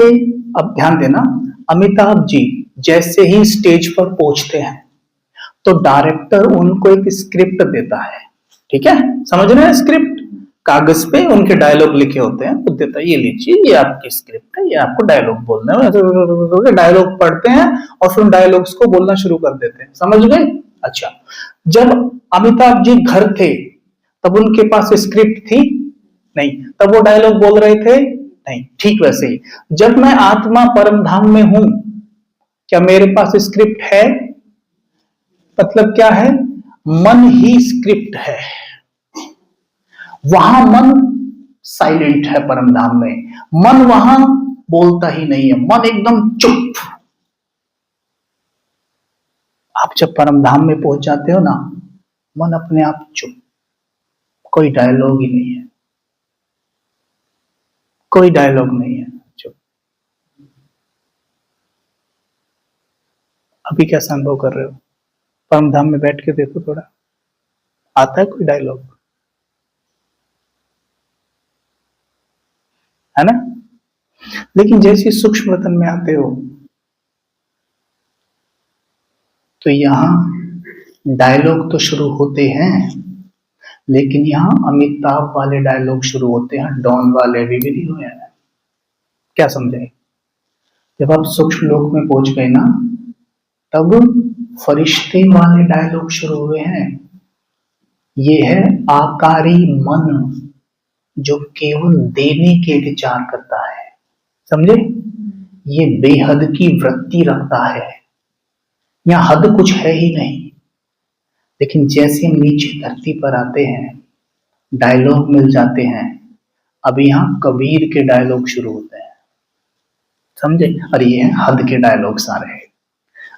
अब ध्यान देना, अमिताभ जी जैसे ही स्टेज पर पहुंचते हैं तो डायरेक्टर उनको एक स्क्रिप्ट देता है, ठीक है? समझ रहे हैं? स्क्रिप्ट कागज पे उनके डायलॉग लिखे होते हैं, वो देता है, ये लीजिए, ये आपकी स्क्रिप्ट है, ये आपको डायलॉग बोलना है। डायलॉग पढ़ते हैं और फिर डायलॉग्स को बोलना शुरू कर देते हैं। समझ गए? अच्छा, जब अमिताभ जी घर थे तब उनके पास स्क्रिप्ट थी नहीं, तब वो डायलॉग बोल रहे थे नहीं। ठीक वैसे ही जब मैं आत्मा परम धाम में हूं, क्या मेरे पास स्क्रिप्ट है? मतलब क्या है? मन ही स्क्रिप्ट है। वहां मन साइलेंट है, परम धाम में मन वहां बोलता ही नहीं है, मन एकदम चुप। आप जब परम धाम में पहुंच जाते हो ना, मन अपने आप चुप, कोई डायलॉग ही नहीं है, कोई डायलॉग नहीं है, चुप। अभी कैसा अनुभव कर रहे हो? परम धाम में बैठ के देखो, थोड़ा आता है कोई डायलॉग? है ना? लेकिन जैसे सूक्ष्म वतन में आते हो तो यहां डायलॉग तो शुरू होते हैं, लेकिन यहां अमिताभ वाले डायलॉग शुरू होते हैं, डॉन वाले भी नहीं हुए हैं। क्या समझे? जब आप सूक्ष्म लोक में पहुंच गए ना, तब फरिश्ते वाले डायलॉग शुरू हुए हैं। ये है आकारी मन जो केवल देने के विचार करता है, समझे? ये बेहद की वृत्ति रखता है, यहां हद कुछ है ही नहीं। लेकिन जैसे हम नीचे धरती पर आते हैं, डायलॉग मिल जाते हैं। अब यहां कबीर के डायलॉग शुरू होते हैं, समझे? और ये है हद के डायलॉग सारे,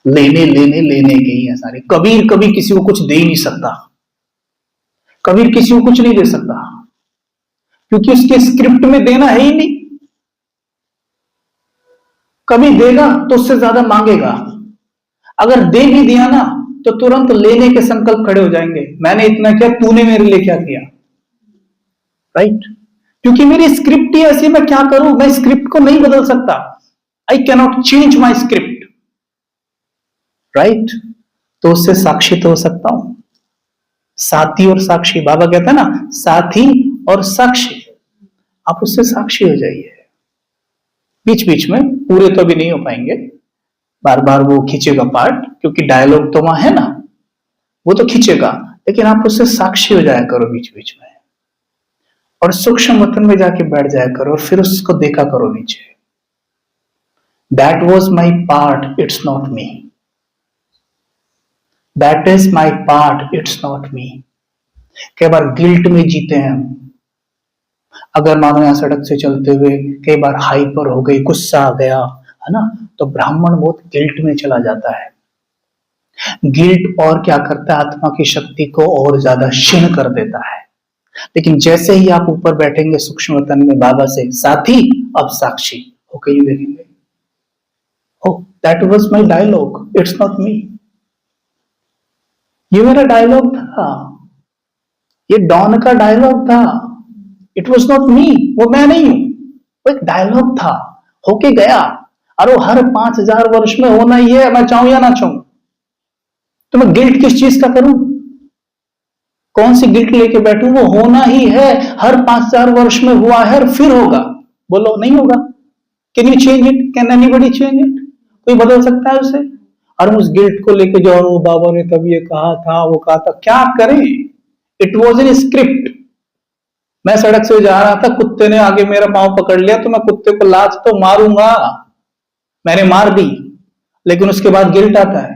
लेने लेने लेने के ही है सारे। कबीर कभी किसी को कुछ दे ही नहीं सकता, कबीर किसी को कुछ नहीं दे सकता, क्योंकि उसके स्क्रिप्ट में देना है ही नहीं। कभी देगा तो उससे ज्यादा मांगेगा, अगर दे भी दिया ना तो तुरंत लेने के संकल्प खड़े हो जाएंगे। मैंने इतना किया, तूने मेरे लिए क्या किया, राइट? क्योंकि मेरी स्क्रिप्ट ही ऐसी, मैं क्या करूं? मैं स्क्रिप्ट को नहीं बदल सकता। I cannot change my script, right? तो उससे साक्षी तो हो सकता हूं। साथी और साक्षी, बाबा कहता है ना, साथी और साक्षी। आप उससे साक्षी हो जाइए। बीच बीच में, पूरे तो भी नहीं हो पाएंगे, बार बार वो खींचेगा पार्ट, क्योंकि डायलॉग तो वहां है ना, वो तो खींचेगा, लेकिन आप उससे साक्षी हो जाया करो बीच बीच में, और सूक्ष्म वतन में जाके बैठ जाया करो, और फिर उसको देखा करो नीचे। That was my part, it's not me. That is my part, it's not मी। कई बार गिल्ट में जीते हैं हम। अगर मानो यहां सड़क से चलते हुए कई बार हाइपर हो गई, गुस्सा आ गया, है ना, तो ब्राह्मण बहुत गिल्ट में चला जाता है। गिल्ट और क्या करता है, आत्मा की शक्ति को और ज्यादा क्षीण कर देता है। लेकिन जैसे ही आप ऊपर बैठेंगे सूक्ष्म वतन में बाबा से साथी, अब साक्षी होके ही देखेंगे, oh that was my dialogue, it's not me. ये मेरा डायलॉग था, ये डॉन का डायलॉग था, इट वाज नॉट मी। वो मैं नहीं हूं, वो एक डायलॉग था, होके गया। और वो हर 5000 वर्ष में होना ही है, मैं चाहूं या ना चाहूं। तो मैं गिल्ट किस चीज का करूं? कौन सी गिल्ट लेके बैठूं? वो होना ही है, हर 5000 वर्ष में हुआ है और फिर होगा। बोलो नहीं होगा? Can you change it? Can anybody change it? कोई बदल सकता है उसे? और उस गिल्ट को लेके जो वो बाबा ने तब ये कहा था, वो कहा था, क्या करें? It was in script. मैं सड़क से जा रहा था, कुत्ते ने आगे मेरा पांव पकड़ लिया, तो मैं कुत्ते को लात तो मारूंगा, मैंने मार दी, लेकिन उसके बाद गिल्ट आता है,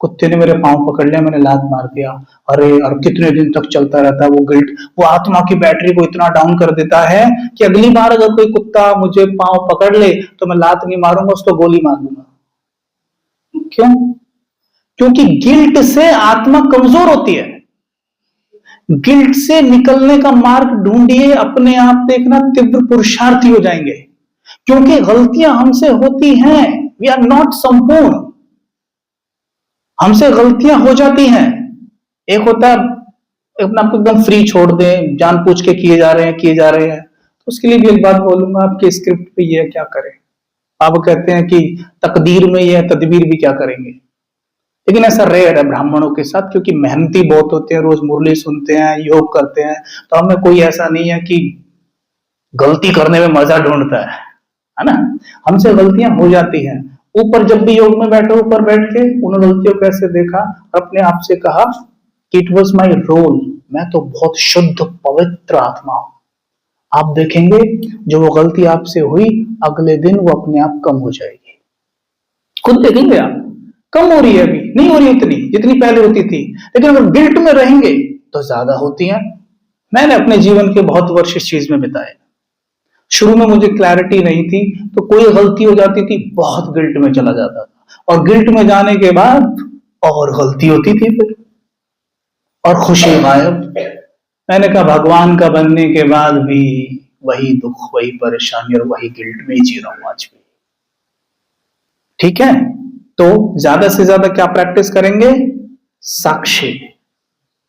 कुत्ते ने मेरे पांव पकड़ लिया, मैंने लात मार दिया। अरे, और कितने दिन तक चलता रहता है वो गिल्ट। वो आत्मा की बैटरी को इतना डाउन कर देता है कि अगली बार अगर कोई कुत्ता मुझे पांव पकड़ ले तो मैं लात नहीं मारूंगा, उसको गोली मार दूंगा। क्यों? क्योंकि गिल्ट से आत्मा कमजोर होती है। गिल्ट से निकलने का मार्ग ढूंढिए, अपने आप देखना तीव्र पुरुषार्थी हो जाएंगे। क्योंकि गलतियां हमसे होती हैं, वी आर नॉट संपूर्ण, हमसे गलतियां हो जाती हैं। एक होता है अपने आपको एकदम फ्री छोड़ दें, जानबूझ के किए जा रहे हैं किए जा रहे हैं, तो उसके लिए भी एक बात बोलूंगा, आपके स्क्रिप्ट पे ये है, क्या करें? आप कहते हैं कि तकदीर में ये है, तदबीर भी क्या करेंगे। लेकिन ऐसा रेयर है ब्राह्मणों के साथ, क्योंकि मेहनती बहुत होते हैं, रोज मुरली सुनते हैं, योग करते हैं, तो हमें कोई ऐसा नहीं है कि गलती करने में मजा ढूंढता है ना। हमसे गलतियां हो जाती हैं। ऊपर जब भी योग में बैठो, ऊपर बैठ के उन गलतियों को ऐसे देखा और अपने आप से कहा कि इट वॉज माई रोल, मैं तो बहुत शुद्ध पवित्र आत्मा हूं। आप देखेंगे जो वो गलती आपसे हुई, अगले दिन वो अपने आप कम हो जाएगी। खुद देखेंगे आप, कम हो रही है, अभी नहीं हो रही इतनी जितनी पहले होती थी, लेकिन अगर गिल्ट में रहेंगे तो ज्यादा होती हैं। मैंने अपने जीवन के बहुत वर्ष इस चीज में बिताए। शुरू में मुझे क्लैरिटी नहीं थी, तो कोई गलती हो जाती थी, बहुत गिल्ट में चला जाता था, और गिल्ट में जाने के बाद और गलती होती थी फिर, और खुशी गायब। मैंने कहा भगवान का बनने के बाद भी वही दुख, वही परेशानी और वही गिल्ट में ही जी रहा हूं आज भी। ठीक है, तो ज्यादा से ज्यादा क्या प्रैक्टिस करेंगे? साक्षी,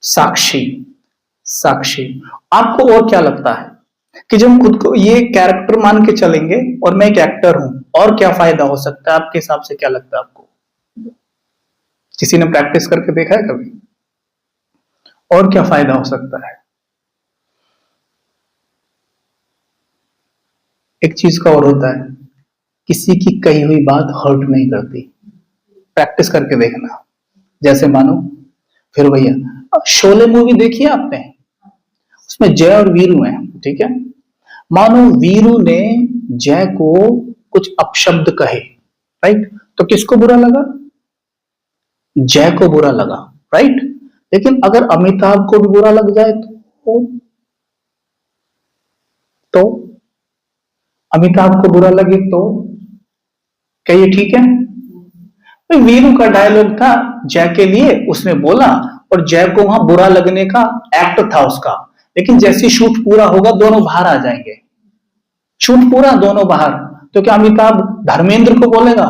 साक्षी, साक्षी। आपको और क्या लगता है कि जब हम खुद को ये कैरेक्टर मान के चलेंगे और मैं एक एक्टर हूं, और क्या फायदा हो सकता है आपके हिसाब से? क्या लगता है आपको? किसी ने प्रैक्टिस करके देखा है कभी? और क्या फायदा हो सकता है? एक चीज का और होता है, किसी की कही हुई बात हर्ट नहीं करती। प्रैक्टिस करके देखना। जैसे मानो, फिर भैया शोले मूवी देखी है आपने? उसमें जय और वीरू हैं, ठीक है। मानो वीरू ने जय को कुछ अपशब्द कहे, राइट, तो किसको बुरा लगा? जय को बुरा लगा, राइट। लेकिन अगर अमिताभ को भी बुरा लग जाए तो अमिताभ को बुरा लगे तो क्या ये ठीक है? तो वीरू का डायलॉग था जय के लिए, उसने बोला, और जय को वहां बुरा लगने का एक्ट था उसका। लेकिन जैसे शूट पूरा होगा दोनों बाहर आ जाएंगे, शूट पूरा दोनों बाहर, तो क्या अमिताभ धर्मेंद्र को बोलेगा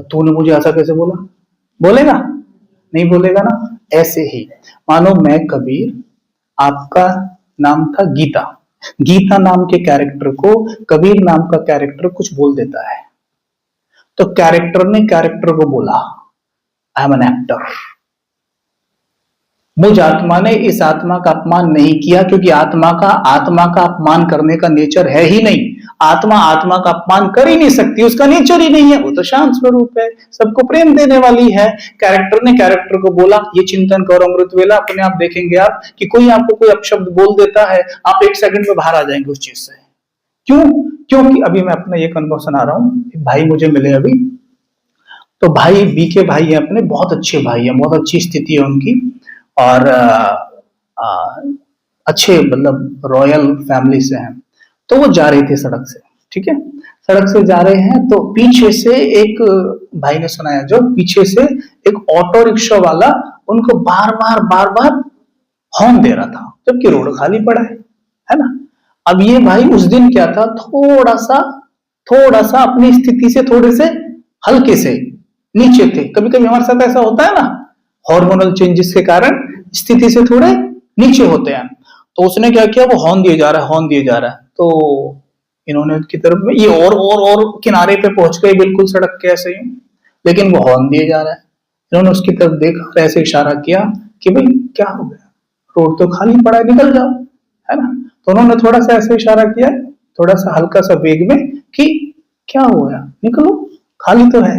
तूने मुझे ऐसा कैसे बोला? बोलेगा? नहीं बोलेगा ना। ऐसे ही मानो मैं कबीर, आपका नाम था गीता, गीता नाम के कैरेक्टर को कबीर नाम का कैरेक्टर कुछ बोल देता है, तो कैरेक्टर ने कैरेक्टर को बोला आई एम एन एक्टर। मुझ आत्मा ने इस आत्मा का अपमान नहीं किया, क्योंकि आत्मा का अपमान करने का नेचर है ही नहीं। आत्मा आत्मा का अपमान कर ही नहीं सकती, उसका नेचर ही नहीं है, वो तो शांत स्वरूप है, सबको प्रेम देने वाली है। कैरेक्टर ने कैरेक्टर को बोला ये चिंतन करो अमृतवेला, अपने आप देखेंगे आप कि कोई आपको कोई अपशब्द बोल देता है, आप 1 सेकंड में बाहर आ जाएंगे उस चीज से। क्यों? क्योंकि अभी मैं अपना एक अनुभव सुना रहा हूँ। एक भाई मुझे मिले अभी, तो भाई बीके भाई है अपने, बहुत अच्छे भाई है, बहुत अच्छी स्थिति है उनकी, और अच्छे मतलब रॉयल फैमिली से हैं। तो वो जा रहे थे सड़क से, ठीक है, सड़क से जा रहे हैं, तो पीछे से एक भाई ने सुनाया, जो पीछे से एक ऑटो रिक्शा वाला उनको बार बार हॉर्न दे रहा था, जबकि रोड खाली पड़ा है ना। अब ये भाई उस दिन क्या था, थोड़ा सा अपनी स्थिति से थोड़े से हल्के से नीचे थे। कभी कभी हमारे साथ ऐसा होता है ना, हार्मोनल चेंजेस के कारण स्थिति से थोड़े नीचे होते हैं। तो उसने क्या किया, वो हॉर्न दिए जा रहा है, तो इन्होंने की तरफ में ये और किनारे पे पहुंच गए, बिल्कुल सड़क के ऐसे ही, लेकिन वो हॉर्न दिए जा रहा है। इन्होंने उसकी तरफ देखा और ऐसे इशारा किया कि भाई क्या हो गया, रोड तो खाली पड़ा है, निकल जाओ, है ना। तो उन्होंने थोड़ा सा ऐसे इशारा किया, थोड़ा सा हल्का सा वेग में, कि क्या हो गया, निकलो, खाली तो है।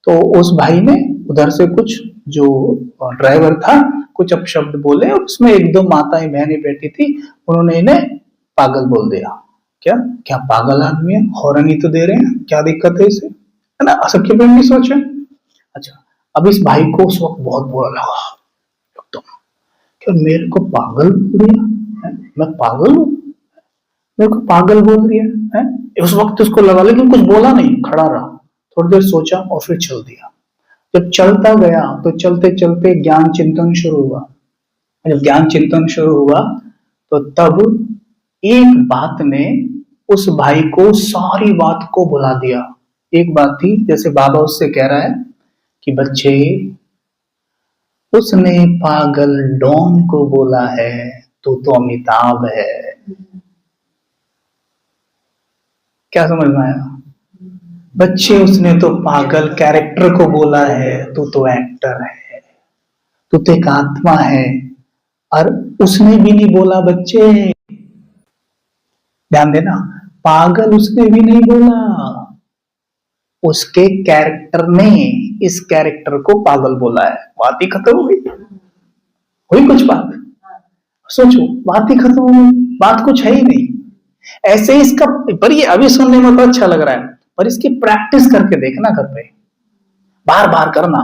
तो उस भाई ने उधर से कुछ, जो ड्राइवर था, कुछ अपशब्द बोले, और उसमें 1-2 माताएं बहनें बैठी थी, उन्होंने इन्हें पागल बोल दिया। क्या क्या पागल आदमी है, हॉर्न ही तो दे रहे हैं, क्या दिक्कत है इसे, है ना, सबके बारे में सोचे। अच्छा, अब इस भाई को उस वक्त बहुत बुरा लगा, तो क्या मेरे को पागल बोल दिया है? मैं पागल हूँ, मेरे को पागल बोल रही है? उस वक्त उसको लगा, लेकिन कुछ बोला नहीं, खड़ा रहा, थोड़ी देर सोचा और फिर चल दिया। जब चलता गया तो चलते चलते ज्ञान चिंतन शुरू हुआ। जब ज्ञान चिंतन शुरू हुआ तो तब एक बात ने उस भाई को सारी बात को भुला दिया। एक बात थी, जैसे बाबा उससे कह रहा है कि बच्चे, उसने पागल डॉन को बोला है, तो अमिताभ है। क्या समझ में आया? बच्चे, उसने तो पागल कैरेक्टर को बोला है, तो एक्टर है, तू तो एक आत्मा है। और उसने भी नहीं बोला, बच्चे ध्यान देना, पागल उसने भी नहीं बोला, उसके कैरेक्टर ने इस कैरेक्टर को पागल बोला है। बात ही खत्म हो गई, हुई कुछ बात? सोचो, बात ही खत्म हो गई, बात कुछ है ही नहीं। ऐसे ही इसका, पर ये अभी सुनने में तो अच्छा लग रहा है, पर इसकी प्रैक्टिस करके देखना घर पे, बार बार करना।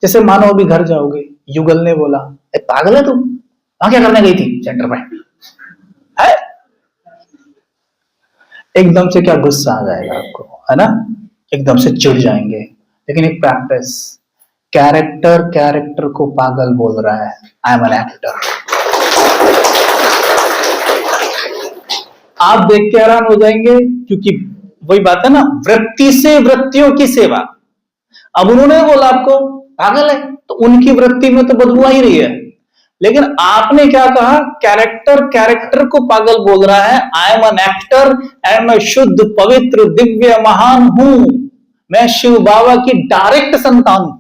जैसे मानो अभी घर जाओगे, युगल ने बोला पागल है तुम, वहां क्या करने गई थी सेंटर में, है? एकदम से क्या गुस्सा आ जाएगा आपको, है ना, एकदम से चिढ़ जाएंगे। लेकिन एक प्रैक्टिस, कैरेक्टर को पागल बोल रहा है, आई एम एन एक्टर, आप देख के हैरान हो जाएंगे, क्योंकि वही बात है ना, वृत्ति से वृत्तियों की सेवा। अब उन्होंने बोला आपको पागल है, तो उनकी वृत्ति में तो बदबू आ ही रही है, लेकिन आपने क्या कहा, कैरेक्टर को पागल बोल रहा है, आई एम एन एक्टर, मैं शुद्ध पवित्र दिव्य महान हूं, मैं शिव बाबा की डायरेक्ट संतान हूं,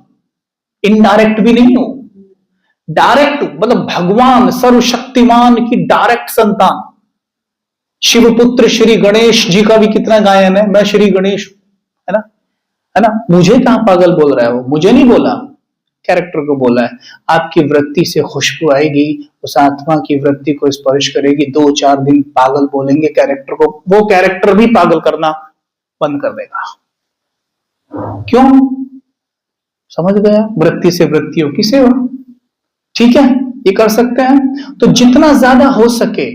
इनडायरेक्ट भी नहीं हूं, डायरेक्ट मतलब भगवान सर्वशक्तिमान की डायरेक्ट संतान। शिवपुत्र श्री गणेश जी का भी कितना गायन है, मैं श्री गणेश हूं, है ना। मुझे कहाँ पागल बोल रहा है वो, मुझे नहीं बोला, कैरेक्टर को बोला है। आपकी वृत्ति से खुशबू आएगी, उस आत्मा की वृत्ति को स्पर्श करेगी, 2-4 दिन पागल बोलेंगे कैरेक्टर को, वो कैरेक्टर भी पागल करना बंद कर देगा। क्यों? समझ गया, वृत्ति से वृत्तियों की सेवा। ठीक है, ये कर सकते हैं। तो जितना ज्यादा हो सके,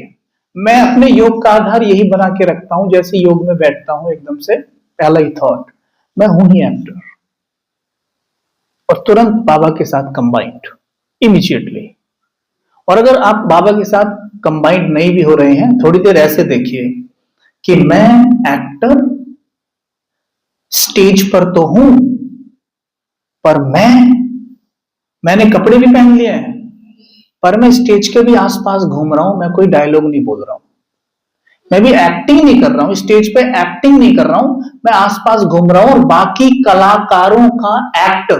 मैं अपने योग का आधार यही बना के रखता हूं, जैसे योग में बैठता हूं एकदम से पहला ही थॉट, मैं हूं ही एक्टर, और तुरंत बाबा के साथ कंबाइंड इमीडिएटली। और अगर आप बाबा के साथ कंबाइंड नहीं भी हो रहे हैं, थोड़ी देर ऐसे देखिए कि मैं एक्टर स्टेज पर तो हूं, पर मैंने कपड़े भी पहन लिए हैं, पर मैं स्टेज के भी आसपास घूम रहा हूं, मैं कोई डायलॉग नहीं बोल रहा हूं, मैं भी एक्टिंग नहीं कर रहा हूं, स्टेज पे एक्टिंग नहीं कर रहा हूं, मैं आसपास घूम रहा हूं और बाकी कलाकारों का एक्ट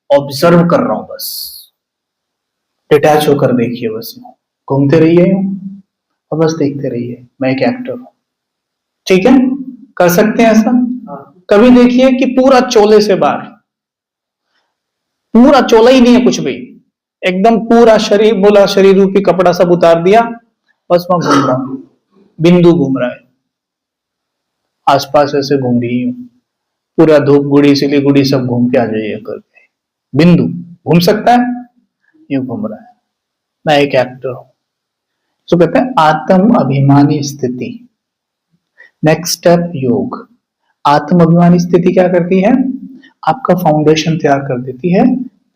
ऑब्जर्व कर रहा हूं। बस डिटैच होकर देखिए, बस घूमते रहिए और बस देखते रहिए, मैं एक एक्टर हूं। ठीक है, कर सकते हैं ऐसा। कभी देखिए कि पूरा चोले से बाहर, पूरा चोला ही नहीं है कुछ भी, एकदम पूरा शरीर, बोला शरीर रूपी कपड़ा सब उतार दिया, बस वहां घूम रहा हूं, बिंदु घूम रहा है, आसपास ऐसे घूम रही हूं, पूरा धूपगुड़ी सिलीगुड़ी सब घूम के आ जाइए करके, बिंदु घूम सकता है, यूं घूम रहा है, मैं एक एक्टर हूं। तो कहते हैं आत्म अभिमानी स्थिति। नेक्स्ट स्टेप योग। आत्म अभिमानी स्थिति क्या करती है? आपका फाउंडेशन तैयार कर देती है।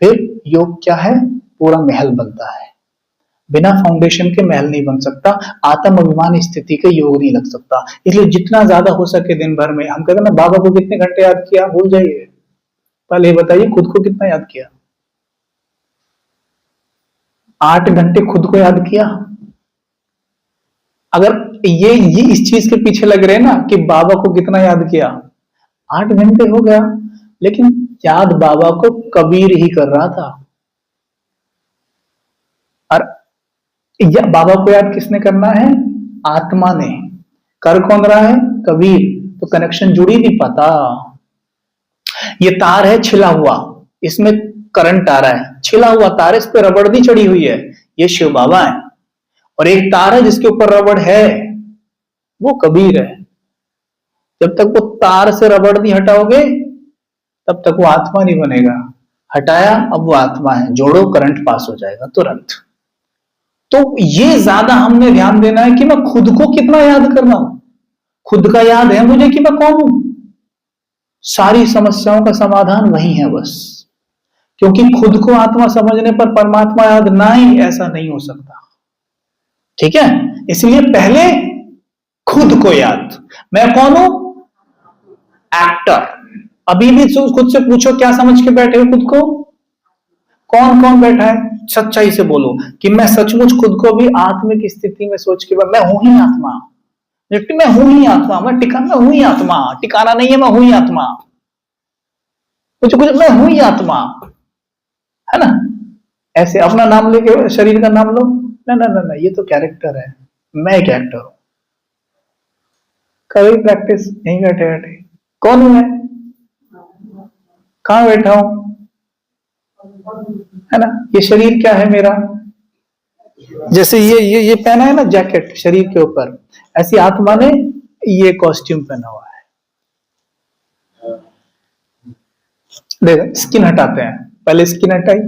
फिर योग क्या है? पूरा महल बनता है। बिना फाउंडेशन के महल नहीं बन सकता, आत्म अभिमान स्थिति के योग नहीं लग सकता। इसलिए जितना ज्यादा हो सके दिन भर में, हम कहते हैं ना बाबा को कितने घंटे याद किया, भूल जाइए, पहले ये बताइए खुद को कितना याद किया। 8 घंटे खुद को याद किया। अगर ये इस चीज के पीछे लग रहे हैं ना कि बाबा को कितना याद किया, 8 घंटे हो गया, लेकिन याद बाबा को कबीर ही कर रहा था। और बाबा को याद किसने करना है? आत्मा ने। कर कौन रहा है? कबीर। तो कनेक्शन जुड़ ही नहीं पाता। ये तार है छिला हुआ, इसमें करंट आ रहा है, छिला हुआ तार, इस पे रबड़ नहीं चढ़ी हुई है, ये शिव बाबा है। और एक तार है जिसके ऊपर रबड़ है, वो कबीर है। जब तक वो तार से रबड़ नहीं हटाओगे तब तक वो आत्मा नहीं बनेगा। हटाया, अब वो आत्मा है, जोड़ो, करंट पास हो जाएगा तुरंत। तो ये ज्यादा हमने ध्यान देना है कि मैं खुद को कितना याद कर रहा हूं। खुद का याद है मुझे कि मैं कौन हूं। सारी समस्याओं का समाधान वही है बस। क्योंकि खुद को आत्मा समझने पर परमात्मा याद ना ही, ऐसा नहीं हो सकता। ठीक है, इसलिए पहले खुद को याद, मैं कौन हूं? एक्टर। अभी भी खुद से पूछो, क्या समझ के बैठे हो खुद को? कौन कौन बैठा है? सच्चाई से बोलो कि मैं सचमुच खुद को भी आत्मिक स्थिति में सोच के मैं हूं ही आत्मा, मैं हूं ही आत्मा, मैं ठिकाना हूं ही आत्मा, ठिकाना नहीं है, मैं हूं ही आत्मा, कुछ कुछ मैं हूं ही आत्मा, है ना। ऐसे अपना नाम लेके शरीर का नाम लो, ना ना ना ना, ये तो कैरेक्टर है, मैं एक एक्टर हूं। कभी प्रैक्टिस, यहीं बैठे बैठे कौन हूं मैं? कहां बैठा हूं? है ना, ये शरीर क्या है मेरा? जैसे ये पहना है ना जैकेट शरीर के ऊपर, ऐसी आत्मा ने ये कॉस्ट्यूम पहना हुआ है। देखो स्किन हटाते हैं, पहले स्किन हटाई,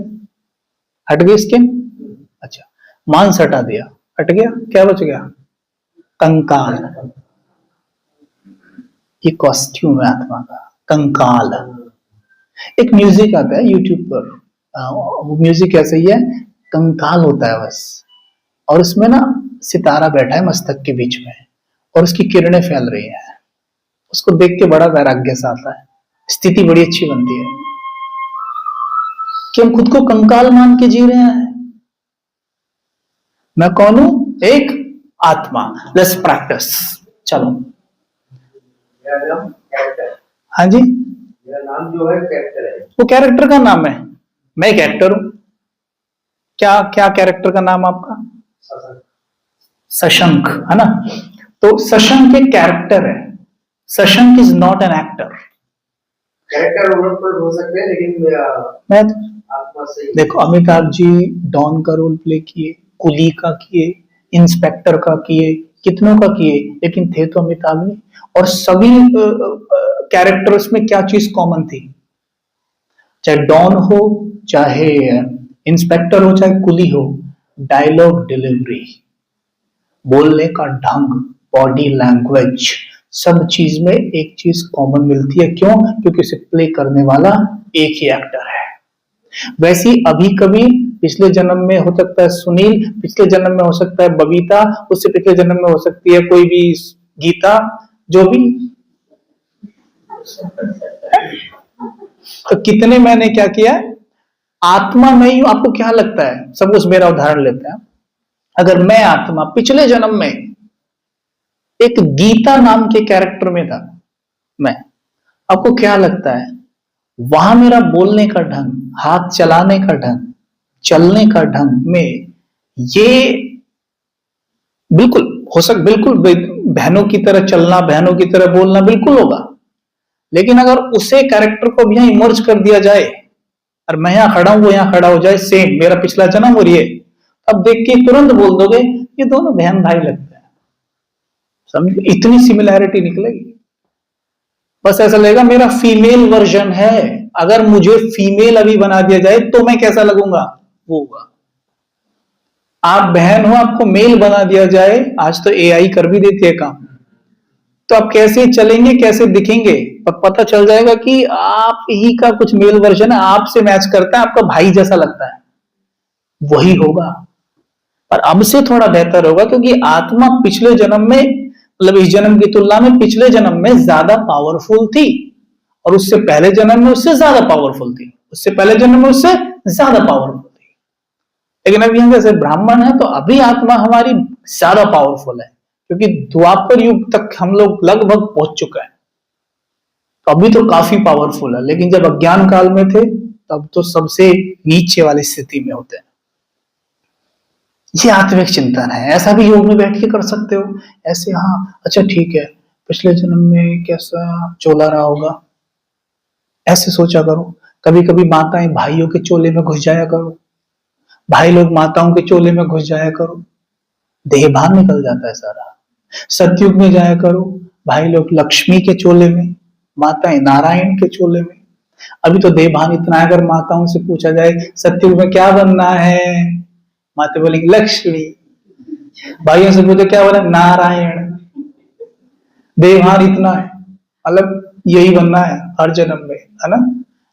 हट गई स्किन, अच्छा मांस हटा दिया, हट गया, क्या बच गया? कंकाल। ये कॉस्ट्यूम है आत्मा का, कंकाल। एक म्यूजिक आता है यूट्यूब पर, वो म्यूजिक ऐसा ही है, कंकाल होता है बस, और उसमें ना सितारा बैठा है मस्तक के बीच में, और उसकी किरणें फैल रही है। उसको देख के बड़ा वैराग्य सा आता है, स्थिति बड़ी अच्छी बनती है कि हम खुद को कंकाल मान के जी रहे हैं। मैं कौन हूं? एक आत्मा। लेट्स प्रैक्टिस, चलो। हाँ जी, मेरा नाम जो है कैरेक्टर है। वो कैरेक्टर का नाम है, मैं एक एक्टर हूं। क्या क्या कैरेक्टर का नाम आपका? सशंक, है ना। तो सशंक एक कैरेक्टर है, Sashank is not an actor. Character development हो सकते हैं, लेकिन मैं आत्मा से देखो, अमिताभ जी डॉन का रोल प्ले किए, कुली का किए, इंस्पेक्टर का किए, कितनों का किए, लेकिन थे तो अमिताभ ने। और सभी कैरेक्टर्स में क्या चीज कॉमन थी, चाहे डॉन हो, चाहे इंस्पेक्टर हो, चाहे कुली हो, डायलॉग डिलीवरी, बोलने का ढंग, बॉडी लैंग्वेज, सब चीज में एक चीज कॉमन मिलती है। क्यों? क्योंकि इसे प्ले करने वाला एक ही एक्टर है। वैसे ही अभी कभी पिछले जन्म में हो सकता है सुनील, पिछले जन्म में हो सकता है बबीता, उससे पिछले जन्म में हो सकती है कोई भी गीता, जो भी। तो कितने मैंने क्या किया, आत्मा में ही हूं। आपको क्या लगता है, सपोज मेरा उदाहरण लेते हैं, अगर मैं आत्मा पिछले जन्म में एक गीता नाम के कैरेक्टर में था, मैं, आपको क्या लगता है वहां मेरा बोलने का ढंग, हाथ चलाने का ढंग, चलने का ढंग में ये बिल्कुल बिल्कुल बहनों की तरह चलना, बहनों की तरह बोलना बिल्कुल होगा। लेकिन अगर उसे कैरेक्टर को भी यहां इमर्ज कर दिया जाए और मैं यहां खड़ा हूं, वो यहां खड़ा हो जाए, सेम मेरा पिछला जन्म और ये, अब देख के तुरंत बोल दोगे ये दोनों बहन भाई लगते हैं। समझ, इतनी सिमिलैरिटी निकलेगी। बस ऐसा लगेगा मेरा फीमेल वर्जन है। अगर मुझे फीमेल अभी बना दिया जाए तो मैं कैसा लगूंगा, वो होगा। आप बहन हो, आपको मेल बना दिया जाए, आज तो एआई कर भी देती है काम, तो आप कैसे चलेंगे, कैसे दिखेंगे, पता चल जाएगा कि आप ही का कुछ मेल वर्जन है, आपसे मैच करता है, आपका भाई जैसा लगता है, वही होगा। पर अब से थोड़ा बेहतर होगा, क्योंकि आत्मा पिछले जन्म में, मतलब इस जन्म की तुलना में पिछले जन्म में ज्यादा पावरफुल थी, और उससे पहले जन्म में उससे ज्यादा पावरफुल थी, उससे पहले जन्म में उससे ज्यादा पावरफुल थी। लेकिन अब यहाँ जैसे ब्राह्मण है, तो अभी आत्मा हमारी ज्यादा पावरफुल है, क्योंकि द्वापर युग तक हम लोग लगभग पहुंच चुका है, तो अभी तो काफी पावरफुल है। लेकिन जब अज्ञान काल में थे, तब तो सबसे नीचे वाली स्थिति में होते हैं। ये आत्मिक चिंतन है, ऐसा भी योग में बैठ के कर सकते हो। ऐसे, हाँ अच्छा ठीक है, पिछले जन्म में कैसा चोला रहा होगा, ऐसे सोचा करो। कभी कभी माताएं भाइयों के चोले में घुस जाया करो, भाई लोग माताओं के चोले में घुस जाया करो, देह भान निकल जाता है सारा। सतयुग में जाया करो, भाई लोग लक्ष्मी के चोले में, माताएं नारायण के चोले में। अभी तो देह भान इतना है, अगर माताओं से पूछा जाए सतयुग में क्या बनना है, माता बोलेंगी लक्ष्मी, भाइयों से पूछो क्या बोले, नारायण। देह भान इतना है, मतलब यही बनना है हर जन्म में, है ना।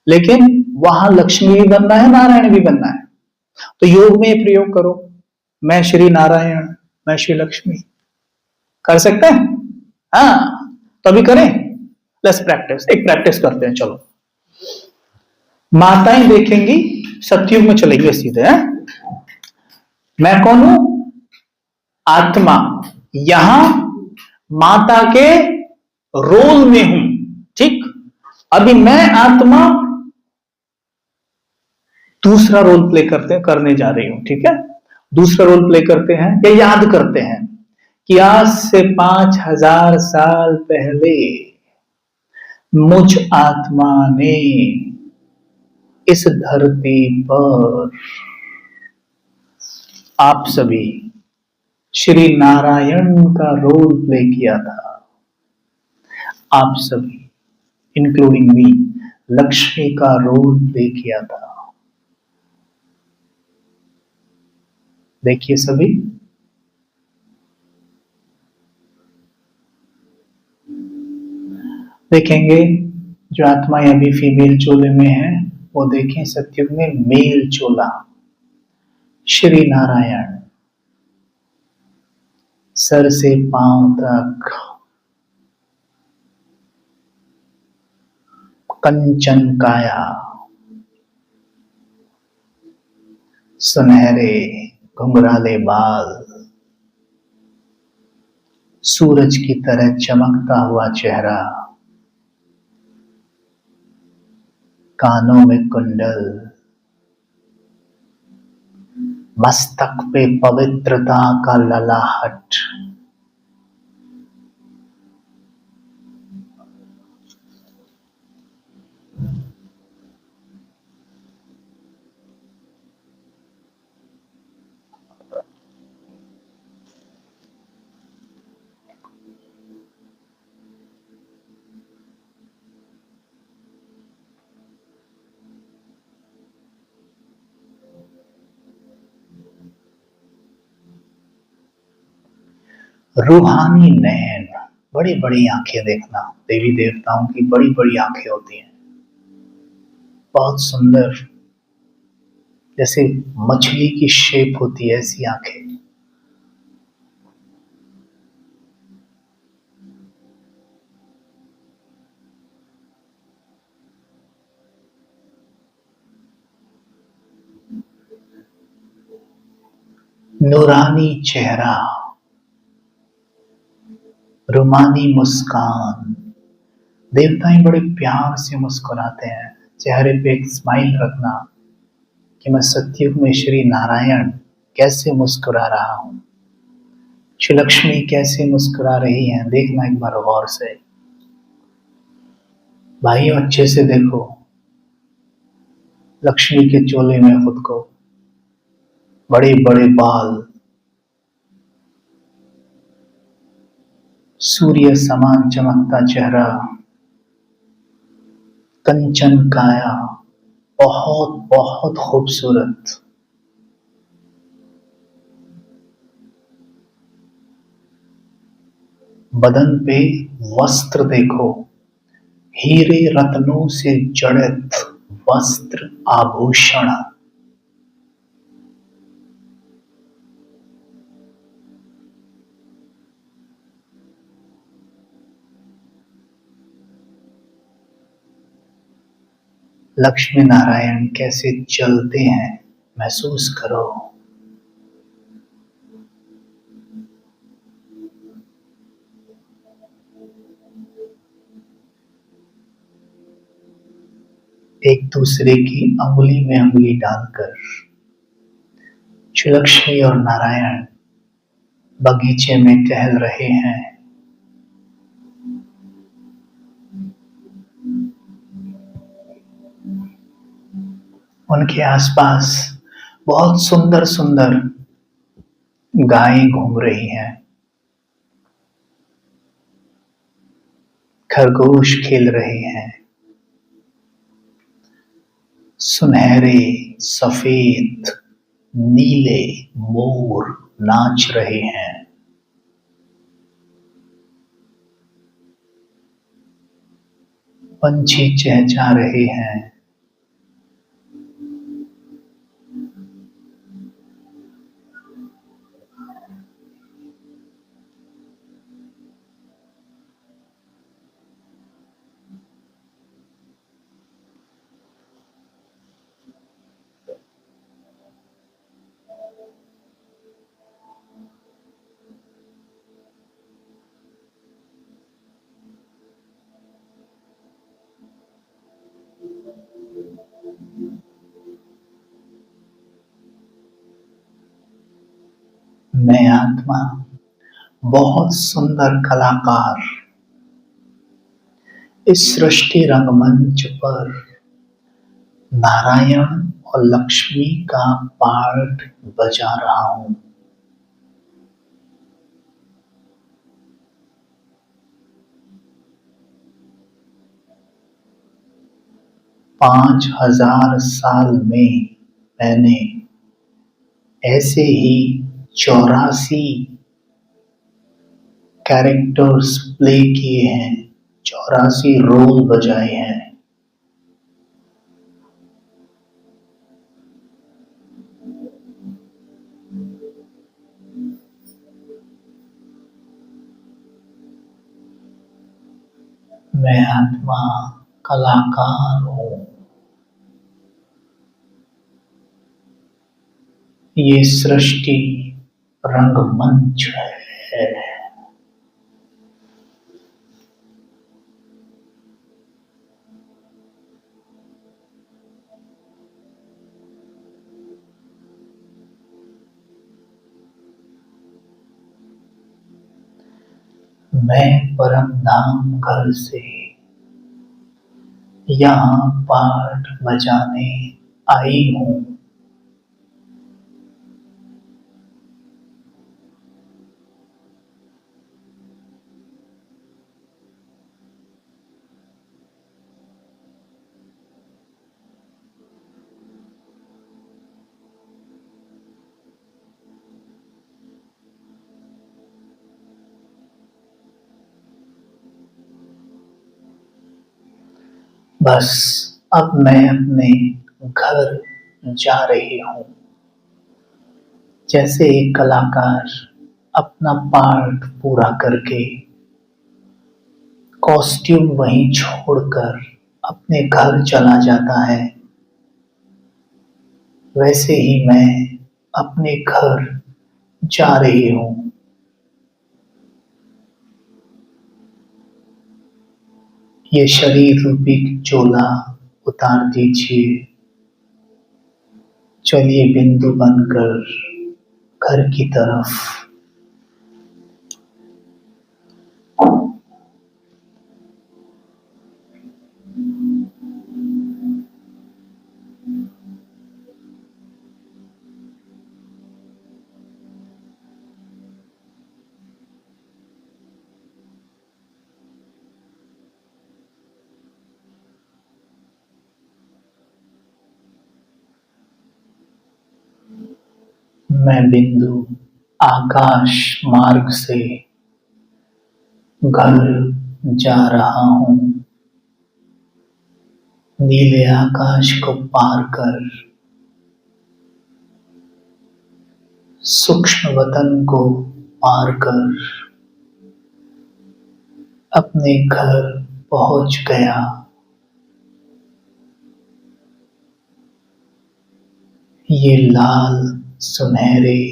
लेकिन वहां लक्ष्मी भी बनना है, नारायण भी बनना है। तो योग में प्रयोग करो, मैं श्री नारायण, मैं श्री लक्ष्मी, कर सकते हैं। हाँ, तो अभी करें, लेट्स प्रैक्टिस, एक प्रैक्टिस करते हैं, चलो। माताएं देखेंगी, सतयुग में चलेंगे सीधे, है? मैं कौन हूं, आत्मा, यहां माता के रोल में हूं, ठीक। अभी मैं आत्मा दूसरा रोल प्ले करने जा रही हूं, ठीक है। दूसरा रोल प्ले करते हैं, या याद करते हैं कि आज से 5000 साल पहले मुझ आत्मा ने इस धरती पर आप सभी श्री नारायण का रोल प्ले किया था। आप सभी इंक्लूडिंग मी लक्ष्मी का रोल प्ले किया था। देखिए सभी, देखेंगे जो आत्माएं अभी फीमेल चोले में है, वो देखें सतयुग में मेल चोला, श्री नारायण, सर से पांव तक कंचन काया, सुनहरे घुंघराले बाल, सूरज की तरह चमकता हुआ चेहरा, कानों में कुंडल, मस्तक पे पवित्रता का ललाहट, रूहानी नयन, बड़ी बड़ी आंखें देखना, देवी देवताओं की बड़ी बड़ी आंखें होती हैं, बहुत सुंदर, जैसे मछली की शेप होती है ऐसी आंखें। नूरानी चेहरा, रुमानी मुस्कान, देवताएं बड़े प्यार से मुस्कुराते हैं। चेहरे पे एक स्माइल रखना कि मैं सतयुग में श्री नारायण कैसे मुस्कुरा रहा हूं, श्री लक्ष्मी कैसे मुस्कुरा रही हैं, देखना एक बार गौर से। भाइयों अच्छे से देखो, लक्ष्मी के चोले में खुद को, बड़े बड़े बाल, सूर्य समान चमकता चेहरा, कंचन काया, बहुत बहुत खूबसूरत। बदन पे वस्त्र देखो, हीरे रत्नों से जड़ित वस्त्र आभूषण। लक्ष्मी नारायण कैसे चलते हैं महसूस करो। एक दूसरे की अंगुली में अंगुली डालकर श्री लक्ष्मी और नारायण बगीचे में टहल रहे हैं। उनके आसपास बहुत सुंदर सुंदर गायें घूम रही हैं, खरगोश खेल रहे हैं, सुनहरे सफेद नीले मोर नाच रहे हैं। पंछी चहचहा रहे हैं। मैं आत्मा, बहुत सुंदर कलाकार, इस सृष्टि रंगमंच पर नारायण और लक्ष्मी का पार्ट बजा रहा हूं। पांच 5000 में मैंने ऐसे ही 84 कैरेक्टर्स प्ले किए हैं, 84 रोल बजाए हैं। मैं आत्मा कलाकार हूं। ये सृष्टि रंगमंच है। मैं परम धाम घर से यहाँ पाठ बजाने आई हूँ। बस अब मैं अपने घर जा रही हूँ। जैसे एक कलाकार अपना पार्ट पूरा करके कॉस्ट्यूम वहीं छोड़कर अपने घर चला जाता है, वैसे ही मैं अपने घर जा रही हूँ। ये शरीर रूपी चोला उतार दीजिए। चलिए बिंदु बनकर घर की तरफ। मैं बिंदु आकाश मार्ग से घर जा रहा हूँ। नीले आकाश को पार कर सूक्ष्म वतन को पार कर अपने घर पहुंच गया। ये लाल सुनहरे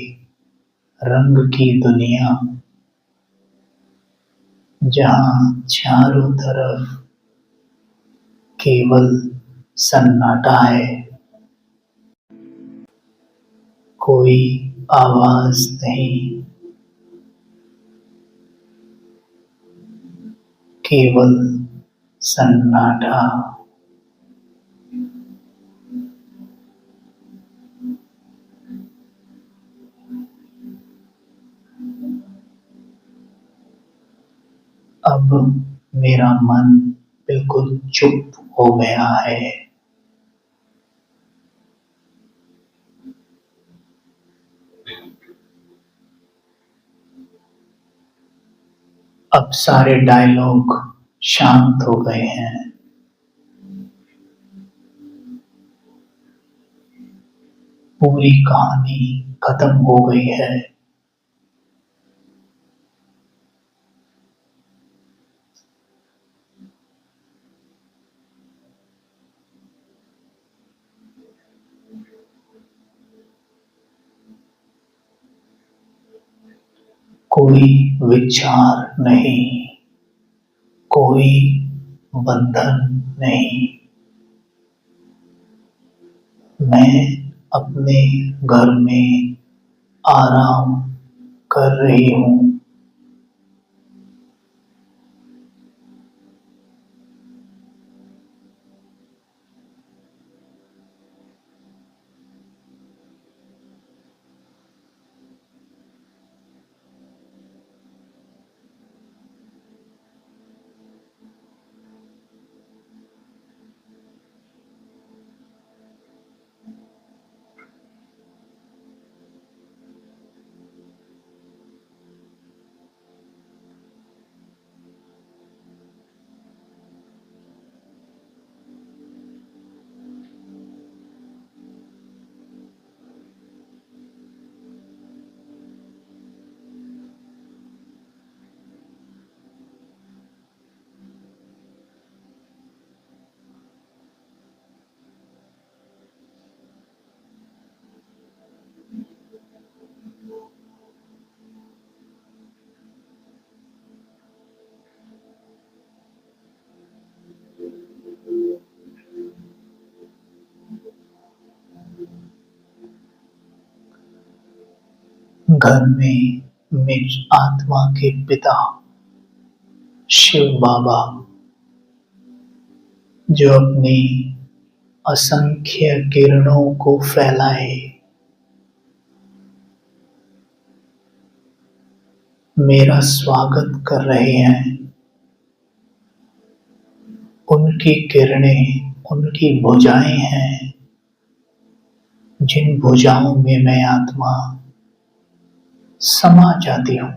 रंग की दुनिया, जहां चारों तरफ केवल सन्नाटा है, कोई आवाज नहीं, केवल सन्नाटा। अब मेरा मन बिल्कुल चुप हो गया है। अब सारे डायलॉग शांत हो गए हैं। पूरी कहानी खत्म हो गई है। कोई विचार नहीं, कोई बंधन नहीं। मैं अपने घर में आराम कर रही हूँ। घर में मेरी आत्मा के पिता शिव बाबा, जो अपनी असंख्य किरणों को फैलाए, मेरा स्वागत कर रहे हैं। उनकी किरणें उनकी भुजाएं हैं, जिन भुजाओं में मैं आत्मा समा जाती हूँ।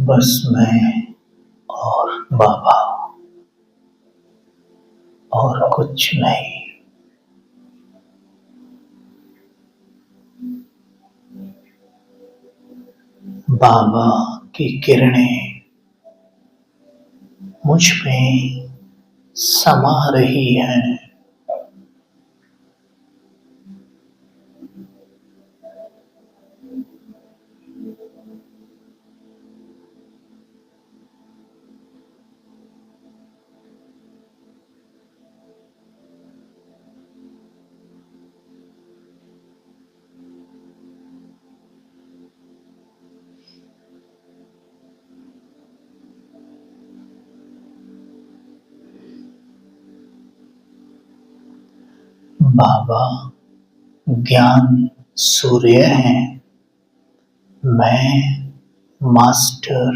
बस मैं और बाबा, और कुछ नहीं। बाबा की किरणें मुझ में समा रही हैं। बाबा ज्ञान सूर्य हैं, मैं मास्टर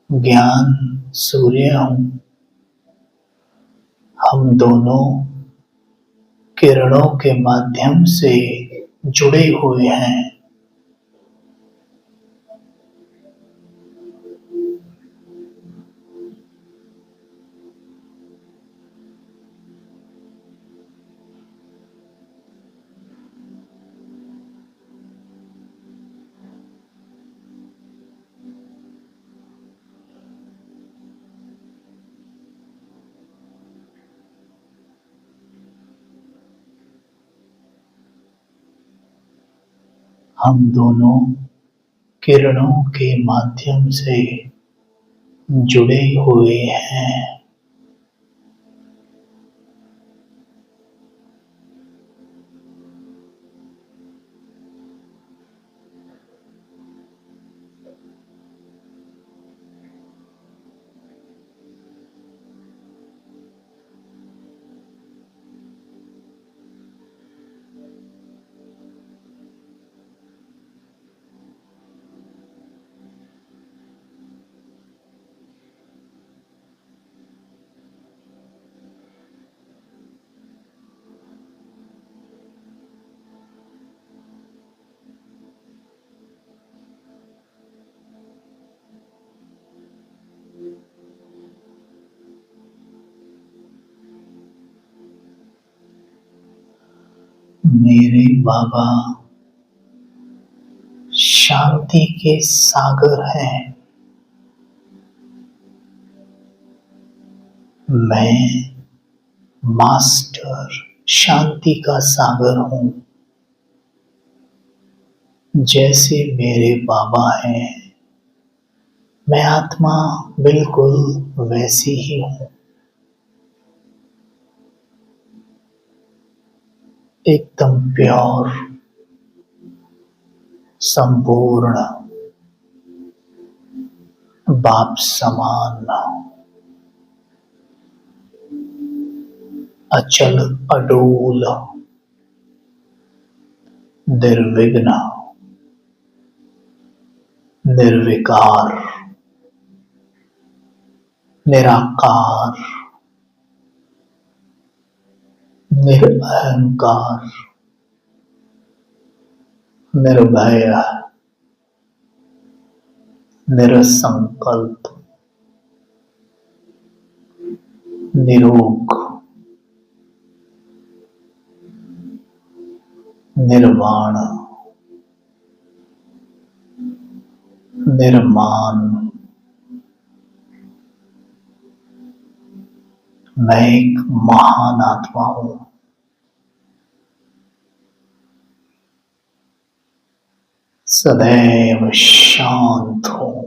ज्ञान सूर्य हूँ। हम दोनों किरणों के माध्यम से जुड़े हुए हैं। हम दोनों किरणों के माध्यम से जुड़े हुए हैं। मेरे बाबा शांति के सागर हैं। मैं मास्टर शांति का सागर हूँ। जैसे मेरे बाबा हैं, मैं आत्मा बिल्कुल वैसी ही हूँ। एकदम प्योर, संपूर्ण, बाप समान, अचल अडोल, निर्विघ्न, निर्विकार, निराकार, निरअहंकार, निर्भय, निरसंकल्प, निरोग, निर्वाण, निर्मान। मैं एक महान आत्मा हूँ। सदैव शांत हूँ।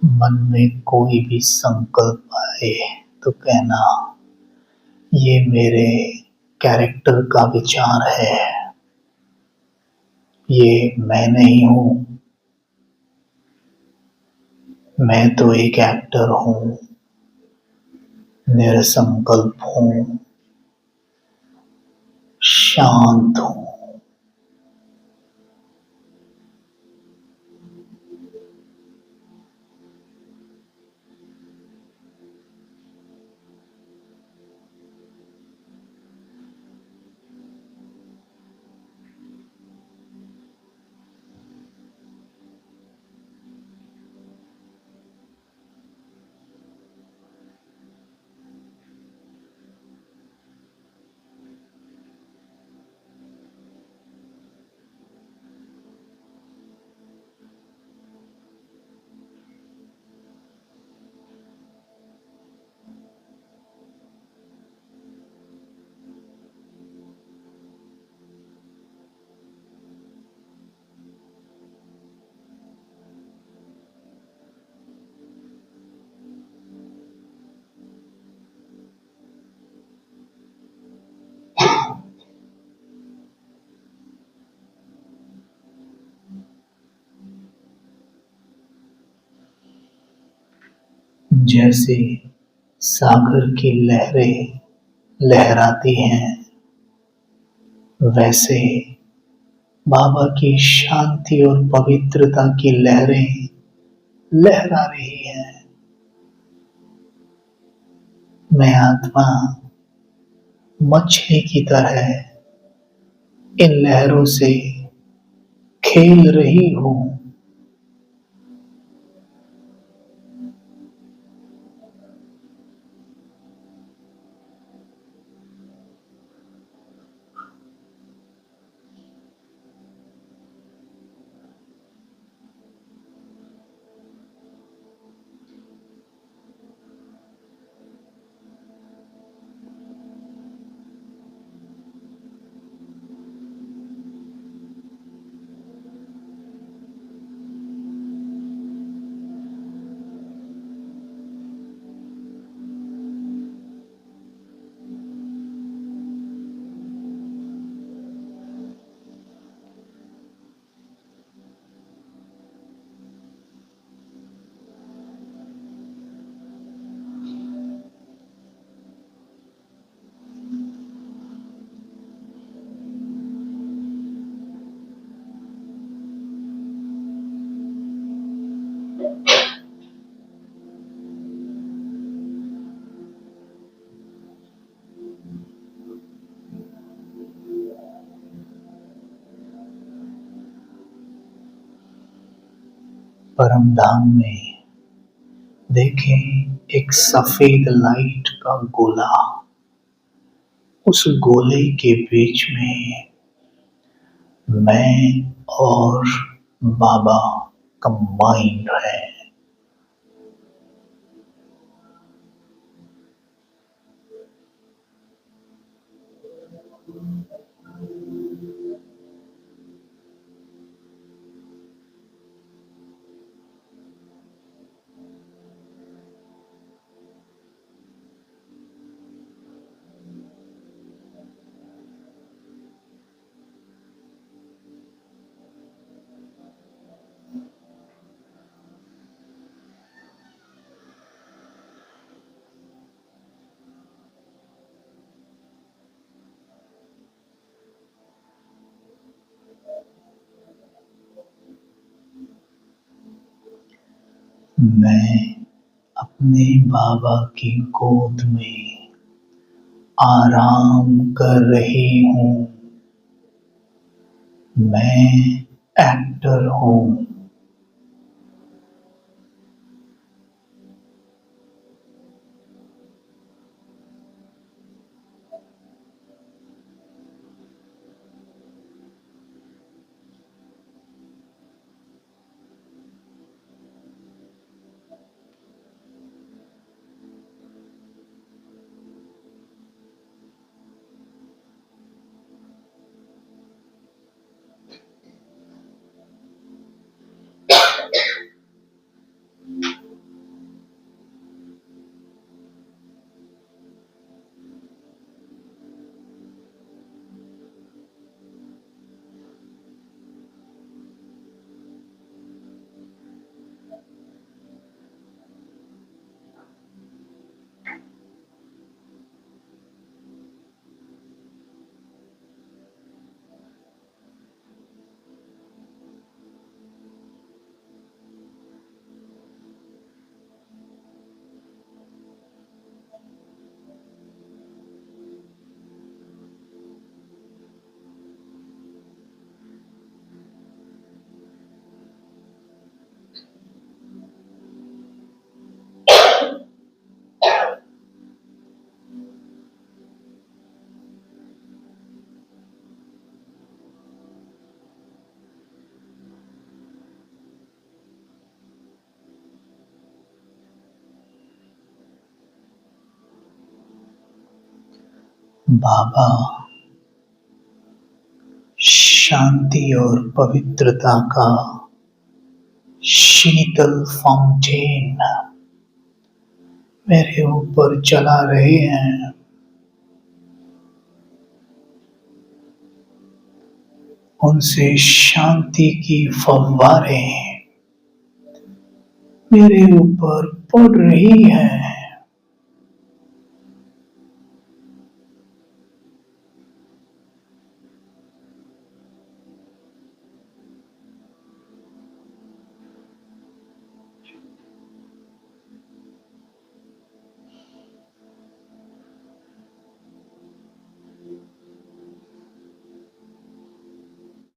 मन में कोई भी संकल्प आए तो कहना, ये मेरे कैरेक्टर का विचार है, ये मैं नहीं हूँ। मैं तो एक एक्टर हूँ, निरसंकल्प हूँ, शांत हूँ, जैसे सागर की लहरें लहराती हैं, वैसे बाबा की शांति और पवित्रता की लहरें लहरा रही हैं। मैं आत्मा मछली की तरह इन लहरों से खेल रही हूं। परम धाम में देखें एक सफेद लाइट का गोला। उस गोले के बीच में मैं और बाबा कंबाइंड है। मैं अपने बाबा की गोद में आराम कर रही हूँ। मैं एक्टर हूँ। बाबा शांति और पवित्रता का शीतल फाउंटेन मेरे ऊपर चला रहे हैं। उनसे शांति की फव्वारें मेरे ऊपर पड़ रही है।